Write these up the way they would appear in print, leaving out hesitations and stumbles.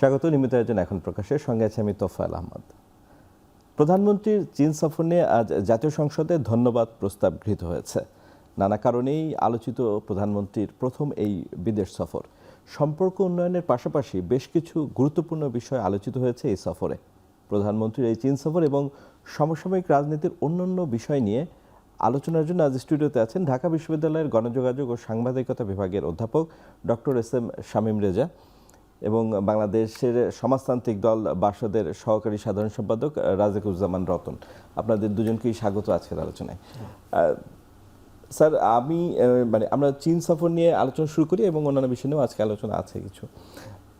স্বাগত। নিয়মিত আয়োজন এখন প্রকাশের সঙ্গে আছে আমি তোফায়েল আহমদ। প্রধানমন্ত্রীর চীন সফর নিয়ে আজ জাতীয় সংসদে ধন্যবাদ প্রস্তাব গৃহীত হয়েছে। নানা কারণেই আলোচিত প্রধানমন্ত্রীর প্রথম এই বিদেশ সফর। সম্পর্ক উন্নয়নের পাশাপাশি বেশ কিছু গুরুত্বপূর্ণ বিষয় আলোচিত হয়েছে এই সফরে। প্রধানমন্ত্রীর এই চীন সফর এবং সমসাময়িক রাজনীতির অন্যান্য বিষয় নিয়ে আলোচনার জন্য আজ স্টুডিওতে আছেন ঢাকা বিশ্ববিদ্যালয়ের গণযোগাযোগ ও সাংবাদিকতা বিভাগের অধ্যাপক ডক্টর এস.এম. শামীম রেজা এবং বাংলাদেশের সমাজতান্ত্রিক দল বাসদের সহকারী সাধারণ সম্পাদক রাজেকুজ্জামান রতন। আপনাদের দুজনকেই স্বাগত আজকের আলোচনায়। স্যার, আমরা চীন সফর নিয়ে আলোচনা শুরু করি এবং অন্যান্য বিষয় নিয়েও আজকে আলোচনা আছে কিছু।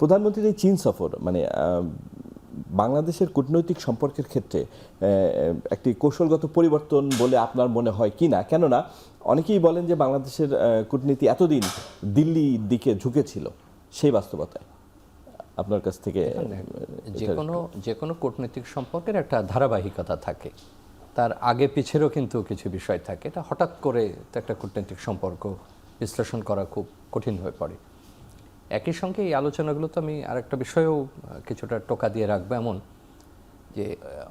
প্রধানমন্ত্রীর এই চীন সফর বাংলাদেশের কূটনৈতিক সম্পর্কের ক্ষেত্রে একটি কৌশলগত পরিবর্তন বলে আপনার মনে হয় কি না? কেননা অনেকেই বলেন যে বাংলাদেশের কূটনীতি এতদিন দিল্লির দিকে ঝুঁকেছিল, সেই বাস্তবতায় আপনার কাছ থেকে যে কোনো কূটনৈতিক সম্পর্কের একটা ধারাবাহিকতা থাকে, তার আগে পিছেরও কিন্তু কিছু বিষয় থাকে। এটা হঠাৎ করে একটা কূটনৈতিক সম্পর্ক বিশ্লেষণ করা খুব কঠিন হয়ে পড়ে। একই সঙ্গে এই আলোচনাগুলো তো আমি আরেকটা বিষয়েও কিছুটা টোকা দিয়ে রাখবো, এমন যে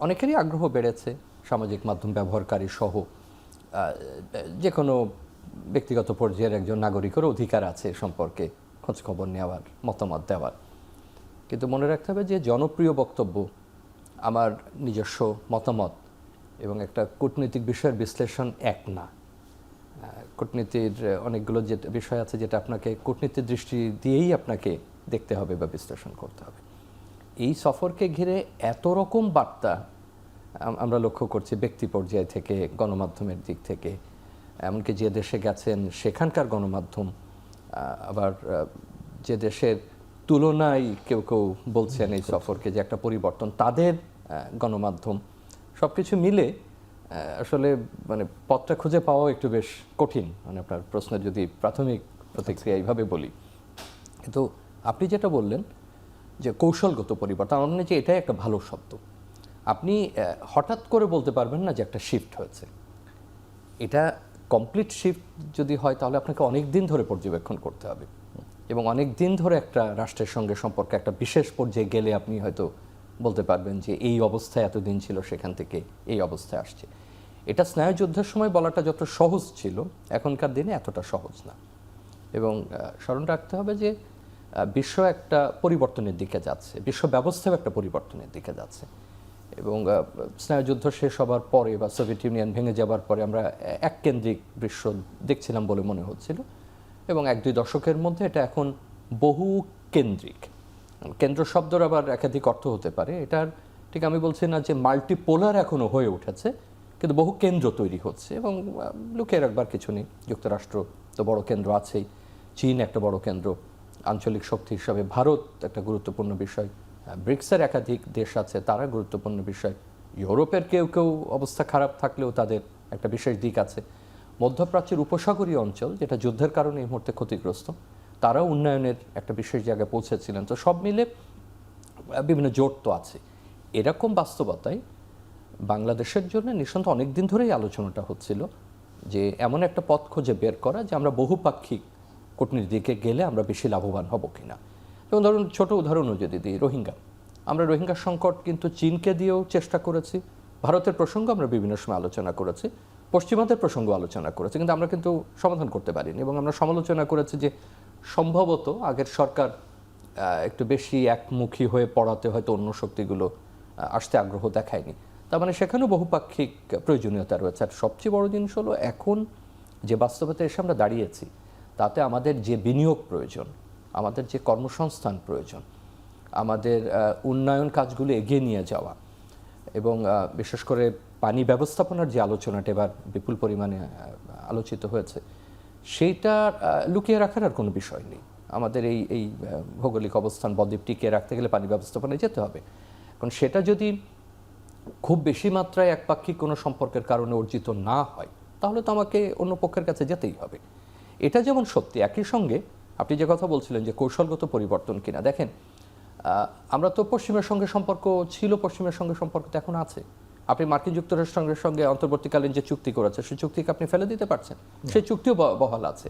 অনেকেরই আগ্রহ বেড়েছে, সামাজিক মাধ্যম ব্যবহারকারী সহ যে কোনো ব্যক্তিগত পর্যায়ের একজন নাগরিকের অধিকার আছে সম্পর্কে খোঁজখবর নেওয়ার, মতামত দেওয়ার। কিন্তু মনে রাখতে হবে যে জনপ্রিয় বক্তব্য, আমার নিজস্ব মতামত এবং একটা কূটনৈতিক বিষয়ের বিশ্লেষণ এক না। কূটনীতির অনেকগুলো যে বিষয় আছে যেটা আপনাকে কূটনীতির দৃষ্টি দিয়েই আপনাকে দেখতে হবে বা বিশ্লেষণ করতে হবে। এই সফরকে ঘিরে এত রকম বার্তা আমরা লক্ষ্য করছি, ব্যক্তি পর্যায় থেকে, গণমাধ্যমের দিক থেকে, এমনকি যে দেশে গেছেন সেখানকার গণমাধ্যম, আবার যে দেশের তুলনায় কেউ কেউ বলছেন এই সফরকে যে একটা পরিবর্তন, তাদের গণমাধ্যম, সব কিছু মিলে আসলে পথটা খুঁজে পাওয়া একটু বেশ কঠিন। আপনার প্রশ্নের যদি প্রাথমিক প্রতিক্রিয়া এইভাবে বলি, কিন্তু আপনি যেটা বললেন যে কৌশলগত পরিবর্তন, আমার মনে হয় যে এটাই একটা ভালো শব্দ। আপনি হঠাৎ করে বলতে পারবেন না যে একটা শিফট হয়েছে। এটা কমপ্লিট শিফট যদি হয় তাহলে আপনাকে অনেক দিন ধরে পর্যবেক্ষণ করতে হবে এবং অনেক দিন ধরে একটা রাষ্ট্রের সঙ্গে সম্পর্কে একটা বিশেষ পর্যায়ে গেলে আপনি হয়তো বলতে পারবেন যে এই অবস্থায় এতদিন ছিল, সেখান থেকে এই অবস্থায় আসছে। এটা স্নায়ুযুদ্ধের সময় বলাটা যত সহজ ছিল, এখনকার দিনে এতটা সহজ না। এবং স্মরণ রাখতে হবে যে বিশ্ব একটা পরিবর্তনের দিকে যাচ্ছে, বিশ্ব ব্যবস্থাও একটা পরিবর্তনের দিকে যাচ্ছে। এবং স্নায়ুযুদ্ধ শেষ হবার পরে বা সোভিয়েত ইউনিয়ন ভেঙে যাবার পরে আমরা এককেন্দ্রিক বিশ্ব দেখছিলাম বলে মনে হচ্ছিল, এবং 1-2 দশকের মধ্যে এটা এখন বহু কেন্দ্রিক। কেন্দ্র শব্দের আবার একাধিক অর্থ হতে পারে, এটার ঠিক আমি বলছি না যে মাল্টিপোলার এখনও হয়ে উঠেছে, কিন্তু বহু কেন্দ্র তৈরি হচ্ছে। এবং লুকিয়ে রাখবার কিছু নেই, যুক্তরাষ্ট্র তো বড় কেন্দ্র আছেই, চীন একটা বড় কেন্দ্র, আঞ্চলিক শক্তি হিসাবে ভারত একটা গুরুত্বপূর্ণ বিষয়, ব্রিক্সের একাধিক দেশ আছে, তারা গুরুত্বপূর্ণ বিষয়, ইউরোপের কেউ কেউ অবস্থা খারাপ থাকলেও তাদের একটা বিশেষ দিক আছে, মধ্যপ্রাচ্যের উপসাগরীয় অঞ্চল যেটা যুদ্ধের কারণে এই মুহূর্তে ক্ষতিগ্রস্ত, তারাও উন্নয়নের একটা বিশেষ জায়গায় পৌঁছেছিলেন। তো সব মিলে বিভিন্ন জোট তো আছে। এরকম বাস্তবতায় বাংলাদেশের জন্য নিঃসন্দেহে অনেক দিন ধরেই আলোচনাটা হচ্ছিল যে এমন একটা পথ খুঁজে বের করা যে আমরা বহুপাক্ষিক কূটনীতির দিকে গেলে আমরা বেশি লাভবান হব কিনা। এবং ধরুন ছোট উদাহরণও যদি দিই, রোহিঙ্গা, আমরা রোহিঙ্গা সংকট কিন্তু চীনকে দিয়েও চেষ্টা করেছি, ভারতের প্রসঙ্গ আমরা বিভিন্ন সময় আলোচনা করেছি, পশ্চিমাদের প্রসঙ্গ আলোচনা করেছি, কিন্তু আমরা কিন্তু সমাধান করতে পারিনি। এবং আমরা সমালোচনা করেছি যে সম্ভবত আগের সরকার একটু বেশি একমুখী হয়ে পড়াতে হয়তো অন্য শক্তিগুলো আসতে আগ্রহ দেখায়নি। তার মানে সেখানেও বহুপাক্ষিক প্রয়োজনীয়তা রয়েছে। আর সবচেয়ে বড় জিনিস হলো এখন যে বাস্তবতায় এসে আমরা দাঁড়িয়েছি, তাতে আমাদের যে বিনিয়োগ প্রয়োজন, আমাদের যে কর্মসংস্থান প্রয়োজন, আমাদের উন্নয়ন কাজগুলো এগিয়ে নিয়ে যাওয়া, এবং বিশেষ করে পানি ব্যবস্থাপনার যে আলোচনাটা এবার বিপুল পরিমাণে আলোচিত হয়েছে, সেইটা লুকিয়ে রাখার আর কোনো বিষয় নেই। আমাদের এই ভৌগোলিক অবস্থান, বদ্বীপ টিকিয়ে রাখতে গেলে পানি ব্যবস্থাপনায় যেতে হবে। কারণ সেটা যদি খুব বেশি মাত্রায় একপাক্ষিক কোনো সম্পর্কের কারণে অর্জিত না হয়, তাহলে তো আমাকে অন্য পক্ষের কাছে যেতেই হবে। এটা যেমন সত্যি, একই সঙ্গে আপনি যে কথা বলছিলেন যে কৌশলগত পরিবর্তন কিনা, দেখেন আমরা তো পশ্চিমের সঙ্গে সম্পর্ক ছিল, পশ্চিমের সঙ্গে সম্পর্ক তো এখন আছে। আপনি মার্কিন যুক্তরাষ্ট্রের সঙ্গে অন্তর্বর্তীকালীন যে চুক্তি করেছে, সেই চুক্তিকে আপনি ফেলে দিতে পারছেন, সেই চুক্তিও বহাল আছে।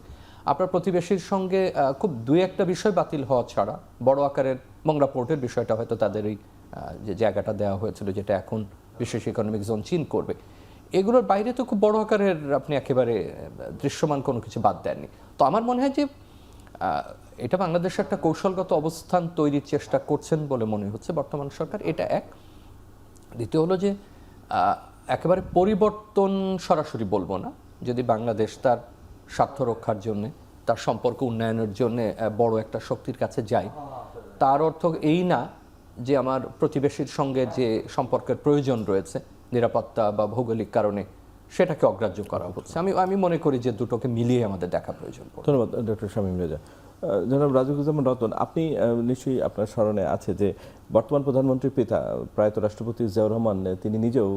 আপনার প্রতিবেশীর সঙ্গে খুব 2-1টা বিষয় বাতিল হওয়া ছাড়া বড় আকারের মংলা পোর্টের বিষয়টা হয়তো তাদের এই যে জায়গাটা দেওয়া হয়েছিল যেটা এখন বিশেষ ইকোনমিক জোন চীন করবে, এগুলোর বাইরে তো খুব বড় আকারের আপনি একেবারে দৃশ্যমান কোনো কিছু বাদ দেননি। তো আমার মনে হয় যে এটা বাংলাদেশে একটা কৌশলগত অবস্থান তৈরির চেষ্টা করছেন বলে মনে হচ্ছে বর্তমান সরকার, এটা এক। দ্বিতীয় হলো যে একেবারে পরিবর্তন সরাসরি বলবো না, যদি বাংলাদেশ তার স্বার্থ রক্ষার জন্যে, তার সম্পর্ক উন্নয়নের জন্যে বড় একটা শক্তির কাছে যায়, তার অর্থ এই না যে আমার প্রতিবেশীর সঙ্গে যে সম্পর্কের প্রয়োজন রয়েছে নিরাপত্তা বা ভৌগোলিক কারণে সেটাকে অগ্রাহ্য করা হচ্ছে। আমি মনে করি যে দুটোকে মিলিয়ে আমাদের দেখা প্রয়োজন। ধন্যবাদ ডক্টর শামীম রেজা। জনাব রাজিকুজ্জামান রতন, আপনি নিশ্চয়ই আপনার স্মরণে আছে যে বর্তমান প্রধানমন্ত্রীর পিতা প্রয়াত রাষ্ট্রপতি জিয়াউর রহমান তিনি নিজেও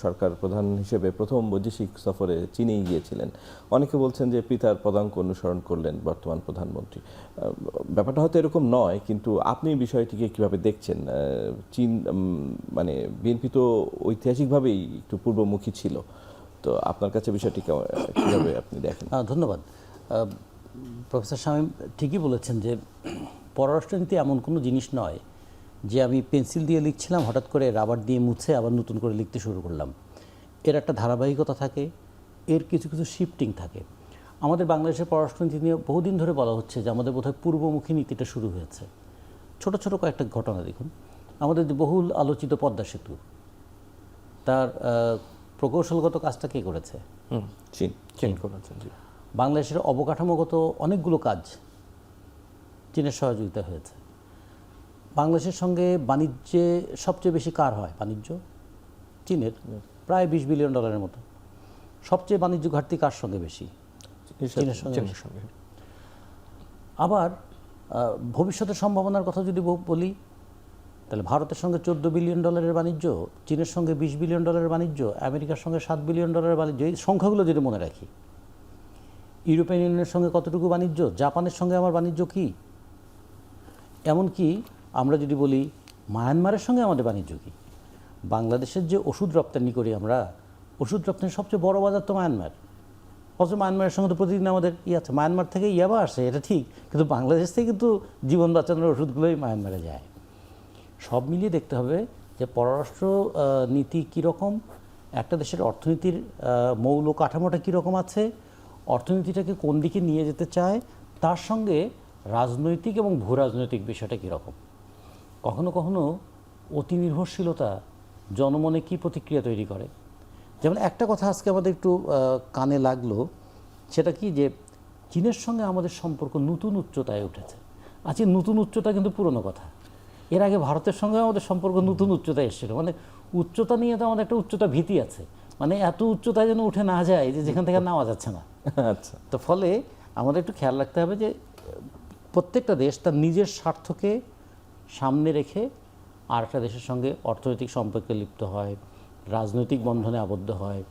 সরকার প্রধান হিসেবে প্রথম বৈদেশিক সফরে চীনেই গিয়েছিলেন। অনেকে বলছেন যে পিতার পদাঙ্ক অনুসরণ করলেন বর্তমান প্রধানমন্ত্রী। ব্যাপারটা হয়তো এরকম নয়, কিন্তু আপনি বিষয়টিকে কিভাবে দেখছেন? চীন মানে বিএনপি তো ঐতিহাসিকভাবেই একটু পূর্বমুখী ছিল, তো আপনার কাছে বিষয়টি কিভাবে আপনি দেখেন? ধন্যবাদ। প্রফেসর শামীম ঠিকই বলেছেন যে পররাষ্ট্রনীতি এমন কোনো জিনিস নয় যে আমি পেন্সিল দিয়ে লিখছিলাম, হঠাৎ করে রাবার দিয়ে মুছে আবার নতুন করে লিখতে শুরু করলাম। এর একটা ধারাবাহিকতা থাকে, এর কিছু কিছু শিফটিং থাকে। আমাদের বাংলাদেশের পররাষ্ট্রনীতি নিয়ে বহুদিন ধরে বলা হচ্ছে যে আমাদের বোধহয় পূর্বমুখী নীতিটা শুরু হয়েছে। ছোট ছোট কয়েকটা ঘটনা দেখুন। আমাদের যে বহুল আলোচিত পদ্মা সেতু, তার প্রকৌশলগত কাজটা কে করেছে? চীন করেছেন। বাংলাদেশের অবকাঠামোগত অনেকগুলো কাজ চীনের সহযোগিতা হয়েছে। বাংলাদেশের সঙ্গে বাণিজ্যে সবচেয়ে বেশি কার হয় বাণিজ্য? চীনের, প্রায় $20 বিলিয়ন মতো। সবচেয়ে বাণিজ্য ঘাটতি কার সঙ্গে বেশি? চীনের সঙ্গে। আবার ভবিষ্যতের সম্ভাবনার কথা যদি বলি, তাহলে ভারতের সঙ্গে $14 বিলিয়ন বাণিজ্য, চীনের সঙ্গে $20 বিলিয়ন বাণিজ্য, আমেরিকার সঙ্গে $7 বিলিয়ন বাণিজ্য। এই সংখ্যাগুলো যদি মনে রাখি, ইউরোপিয়ান ইউনিয়নের সঙ্গে কতটুকু বাণিজ্য, জাপানের সঙ্গে আমার বাণিজ্য কি, এমনকি আমরা যদি বলি মায়ানমারের সঙ্গে আমাদের বাণিজ্য কি। বাংলাদেশের যে ওষুধ রপ্তানি করি আমরা, ওষুধ রপ্তানির সবচেয়ে বড় বাজার তো মায়ানমার। অথচ মায়ানমারের সঙ্গে তো প্রতিদিন আমাদের আছে। মায়ানমার থেকে ইয়াবা আসে, এটা ঠিক, কিন্তু বাংলাদেশ থেকে কিন্তু জীবন বাঁচানোর ওষুধগুলোই মায়ানমারে যায়। সব মিলিয়ে দেখতে হবে যে পররাষ্ট্র নীতি কীরকম, একটা দেশের অর্থনীতির মৌল কাঠামোটা কীরকম আছে, অর্থনীতিটাকে কোন দিকে নিয়ে যেতে চায়, তার সঙ্গে রাজনৈতিক এবং ভূ রাজনৈতিক বিষয়টা কীরকম। কখনো কখনো অতি নির্ভরশীলতা জনমনে কী প্রতিক্রিয়া তৈরি করে। যেমন একটা কথা আজকে আমাদের একটু কানে লাগলো, সেটা কি যে চীনের সঙ্গে আমাদের সম্পর্ক নতুন উচ্চতায় উঠেছে। আজকে নতুন উচ্চতা কিন্তু পুরনো কথা। এর আগে ভারতের সঙ্গে আমাদের সম্পর্ক নতুন উচ্চতায় এসেছিল। মানে উচ্চতা নিয়ে তো আমাদের একটা উচ্চতা ভীতি আছে, মানে এত উচ্চতায় যেন উঠে না যায় যে যেখান থেকে নামা যাচ্ছে না। আচ্ছা, তো ফলে আমাদের একটু খেয়াল রাখতে হবে যে প্রত্যেকটা দেশ তার নিজের স্বার্থকে সামনে রেখে আর একটা দেশের সঙ্গে অর্থনৈতিক সম্পর্কে লিপ্ত হয়, রাজনৈতিক বন্ধনে আবদ্ধ হয়,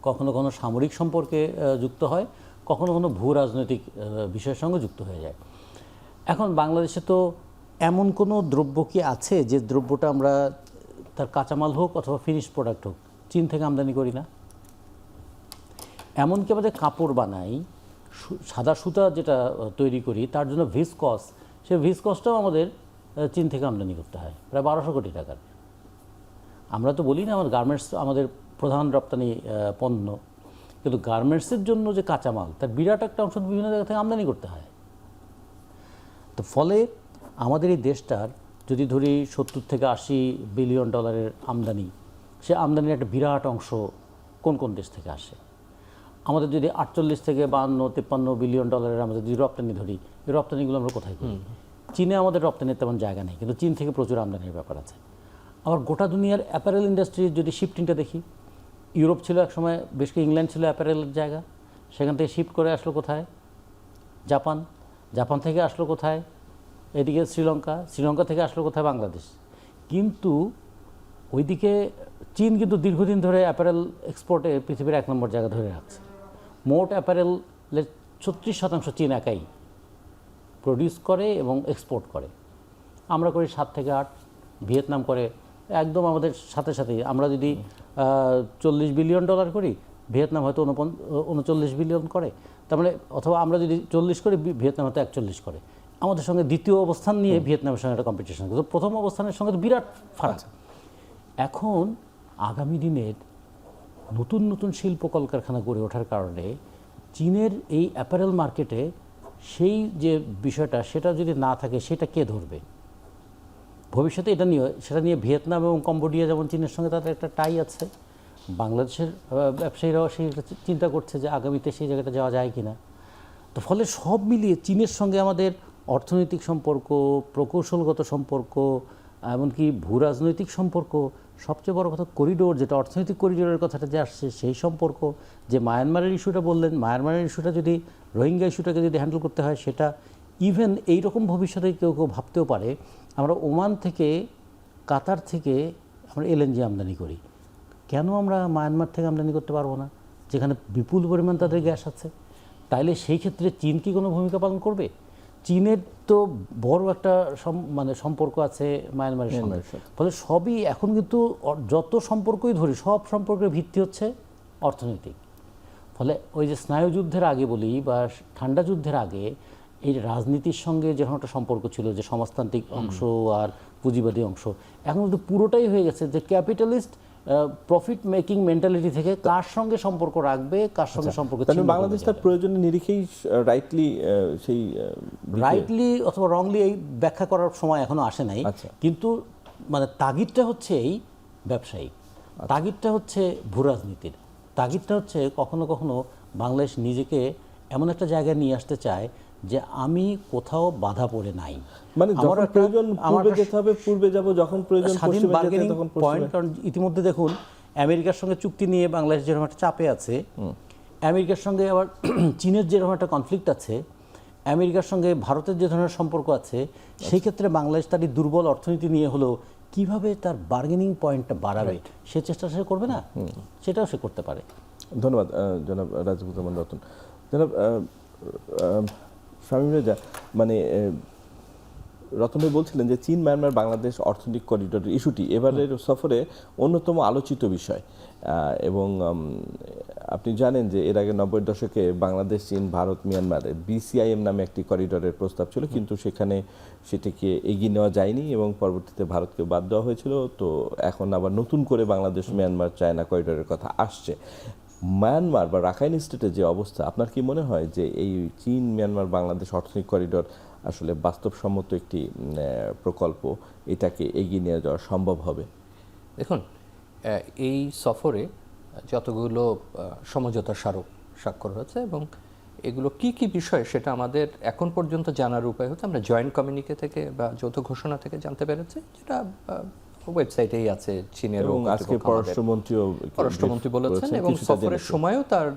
কখনো কখনো সামরিক সম্পর্কে যুক্ত হয়, কখনো কখনো ভূ রাজনৈতিক বিষয়ের সঙ্গে যুক্ত হয়ে যায়। এখন বাংলাদেশে তো এমন কোনো দ্রব্য কি আছে যে দ্রব্যটা আমরা তার কাঁচামাল হোক অথবা ফিনিশ প্রোডাক্ট হোক চীন থেকে আমদানি করি না? এমনকি আমাদের কাপড় বানাই, সাদা সুতা যেটা তৈরি করি তার জন্য ভিসকস, সেই ভিসকসটাও আমাদের চীন থেকে আমদানি করতে হয় প্রায় 1200 কোটি টাকার। আমরা তো বলি না আমার গার্মেন্টস আমাদের প্রধান রপ্তানি পণ্য, কিন্তু গার্মেন্টসের জন্য যে কাঁচামাল তার বিরাট একটা অংশ বিভিন্ন জায়গা থেকে আমদানি করতে হয়। তো ফলে আমাদের এই দেশটার যদি ধরি 70 থেকে 80 বিলিয়ন ডলারের আমদানি, সে আমদানির একটা বিরাট অংশ কোন কোন দেশ থেকে আসে? আমাদের যদি 48 থেকে 52-53 বিলিয়ন ডলারের আমাদের যদি রপ্তানি ধরি, এই রপ্তানিগুলো আমরা কোথায় করি? চীনে আমাদের রপ্তানির তেমন জায়গা নেই, কিন্তু চীন থেকে প্রচুর আমদানির ব্যাপার আছে। আবার গোটা দুনিয়ার অ্যাপারেল ইন্ডাস্ট্রির যদি শিফটিংটা দেখি, ইউরোপ ছিল একসময়, বেশ করে ইংল্যান্ড ছিল অ্যাপারেলের জায়গা, সেখান থেকে শিফট করে আসলো কোথায়? জাপান। জাপান থেকে আসলো কোথায়? এদিকে শ্রীলঙ্কা থেকে আসলো কোথায়? বাংলাদেশ। কিন্তু ওইদিকে চীন কিন্তু দীর্ঘদিন ধরে অ্যাপারেল এক্সপোর্টে পৃথিবীর 1 নম্বর জায়গা ধরে রাখছে। মোট অ্যাপারেলের 36% চীন একাই প্রডিউস করে এবং এক্সপোর্ট করে। আমরা করি 7 থেকে 8, ভিয়েতনাম করে একদম আমাদের সাথে সাথেই। আমরা যদি $40 বিলিয়ন করি, ভিয়েতনাম হয়তো 39 বিলিয়ন করে, তার মানে অথবা আমরা যদি 40 করি, ভিয়েতনাম হয়তো 41 করে। আমাদের সঙ্গে দ্বিতীয় অবস্থান নিয়ে ভিয়েতনামের সঙ্গে একটা কম্পিটিশন করছে। প্রথম অবস্থানের সঙ্গে তো বিরাট ফারাক। এখন আগামী দিনের নতুন নতুন শিল্প কলকারখানা গড়ে ওঠার কারণে চীনের এই অ্যাপারেল মার্কেটে সেই যে বিষয়টা সেটা যদি না থাকে সেটা কে ধরবে ভবিষ্যতে? সেটা নিয়ে ভিয়েতনাম এবং কম্বোডিয়া যেমন চীনের সঙ্গে তাদের একটা টাই আছে, বাংলাদেশের ব্যবসায়ীরাও সেই চিন্তা করছে যে আগামীতে সেই জায়গাটা যাওয়া যায় কি না। তো ফলে সব মিলিয়ে চীনের সঙ্গে আমাদের অর্থনৈতিক সম্পর্ক, প্রকৌশলগত সম্পর্ক, এমনকি ভূ রাজনৈতিক সম্পর্ক, সবচেয়ে বড় কথা করিডোর, যেটা অর্থনৈতিক করিডোরের কথাটা যে আসছে সেই সম্পর্ক, যে মায়ানমারের ইস্যুটা বললেন, মায়ানমারের ইস্যুটা যদি রোহিঙ্গা ইস্যুটাকে যদি হ্যান্ডেল করতে হয় সেটা ইভেন এইরকম ভবিষ্যতে কেউ কেউ ভাবতেও পারে আমরা ওমান থেকে, কাতার থেকে আমরা এলএনজি আমদানি করি, কেন আমরা মায়ানমার থেকে আমদানি করতে পারবো না, যেখানে বিপুল পরিমাণ তাদের গ্যাস আছে? তাইলে সেই ক্ষেত্রে চীন কি কোনো ভূমিকা পালন করবে? চীনের তো বড় একটা সম্পর্ক আছে মায়ানমারের সঙ্গে। ফলে সবই এখন কিন্তু যত সম্পর্কই ধরি সব সম্পর্কের ভিত্তি হচ্ছে অর্থনৈতিক। ফলে ওই যে স্নায়ুযুদ্ধের আগে বলি বা ঠান্ডা যুদ্ধের আগে এই রাজনীতির সঙ্গে যখন একটা সম্পর্ক ছিল, যে সমাজতান্ত্রিক অংশ আর পুঁজিবাদী অংশ, এখন কিন্তু পুরোটাই হয়ে গেছে যে ক্যাপিটালিস্ট প্রফিট মেকিং মেন্টালিটি থেকে কার সঙ্গে সম্পর্ক রাখবে, কার সঙ্গে সম্পর্ক ছিন্ন করবে। বাংলাদেশ তার প্রয়োজনের নিরিখেই রাইটলি অথবা রংলি এই ব্যাখ্যা করার সময় এখনো আসে নাই। কিন্তু তাগিদটা হচ্ছে এই ব্যবসায়িক, তাগিদটা হচ্ছে ভূ রাজনীতির, তাগিদটা হচ্ছে কখনো কখনো বাংলাদেশ নিজেকে এমন একটা জায়গায় নিয়ে আসতে চায় যে আমি কোথাও বাধা পড়ে নাই, যখন প্রয়োজন পূর্বে যেতে হবে পূর্বে যাব, যখন প্রয়োজন স্বাধীন বার্গেনিং পয়েন্ট। কারণ ইতিমধ্যে দেখুন আমেরিকার সঙ্গে চুক্তি নিয়ে বাংলাদেশ যেরকম একটা চাপে আছে, আমেরিকার সঙ্গে আবার চীনের যেরকম একটা কনফ্লিক্ট আছে, আমেরিকার সঙ্গে ভারতের যে ধরনের সম্পর্ক আছে, সেই ক্ষেত্রে বাংলাদেশ তার দুর্বল অর্থনীতি নিয়ে হলেও কিভাবে তার বার্গেনিং পয়েন্টটা বাড়াবে সে চেষ্টা সে করবে না, সেটাও সে করতে পারে। ধন্যবাদ জনাব রাজিবুজ্জামান রতন। জনাব শামীম রেজা, রতন ভাই বলছিলেন যে চীন মায়ানমার বাংলাদেশ অর্থনৈতিক করিডোরের ইস্যুটি এবারের সফরে অন্যতম আলোচিত বিষয়। এবং আপনি জানেন যে এর আগে 90-এর দশকে বাংলাদেশ, চীন, ভারত, মিয়ানমারে BCIM নামে একটি করিডোরের প্রস্তাব ছিল, কিন্তু সেটিকে এগিয়ে নেওয়া যায়নি এবং পরবর্তীতে ভারতকে বাদ দেওয়া হয়েছিল। তো এখন আবার নতুন করে বাংলাদেশ, মিয়ানমার, চায়না করিডোরের কথা আসছে। মায়ানমার বা রাখাইন স্টেটের যে অবস্থা, আপনার কি মনে হয় যে এই চীন, মিয়ানমার, বাংলাদেশ অর্থনৈতিক করিডোর আসলে বাস্তবসম্মত একটি প্রকল্প, এটাকে এগিয়ে নিয়ে যাওয়া সম্ভব হবে? দেখুন, এই সফরে যতগুলো সমঝোতা স্মারক স্বাক্ষর হয়েছে এবং এগুলো কি কি বিষয় সেটা আমাদের এখন পর্যন্ত জানার উপায় হচ্ছে আমরা জয়েন্ট কমিউনিকে থেকে বা যৌথ ঘোষণা থেকে জানতে পেরেছি, যেটা ওয়েবসাইটেই আছে। চীনের পররাষ্ট্রমন্ত্রী বলেছেন এবং সফরের সময়ও তার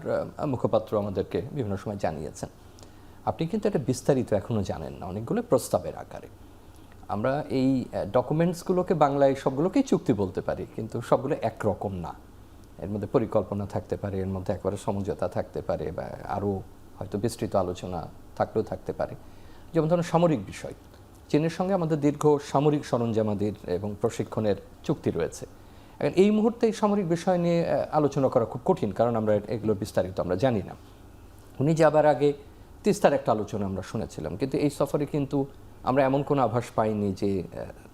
মুখপাত্র আমাদেরকে বিভিন্ন সময় জানিয়েছেন। আপনি কিন্তু এটা বিস্তারিত এখনো জানেন না, অনেকগুলো প্রস্তাবের আকারে। আমরা এই ডকুমেন্টসগুলোকে বাংলায় সবগুলোকেই চুক্তি বলতে পারি, কিন্তু সবগুলো একরকম না। এর মধ্যে পরিকল্পনা থাকতে পারে, এর মধ্যে একবারে সমঝোতা থাকতে পারে, বা আরও হয়তো বিস্তৃত আলোচনা থাকলেও থাকতে পারে। যেমন ধরুন সামরিক বিষয়, চীনের সঙ্গে আমাদের দীর্ঘ সামরিক সরঞ্জামাদির এবং প্রশিক্ষণের চুক্তি রয়েছে। এখন এই মুহূর্তে এই সামরিক বিষয় নিয়ে আলোচনা করা খুব কঠিন, কারণ আমরা এগুলো বিস্তারিত আমরা জানি না। উনি যাবার আগে তিস্তার একটা আলোচনা আমরা শুনেছিলাম, কিন্তু এই সফরে কিন্তু আমরা এমন কোনো আভাস পাইনি যে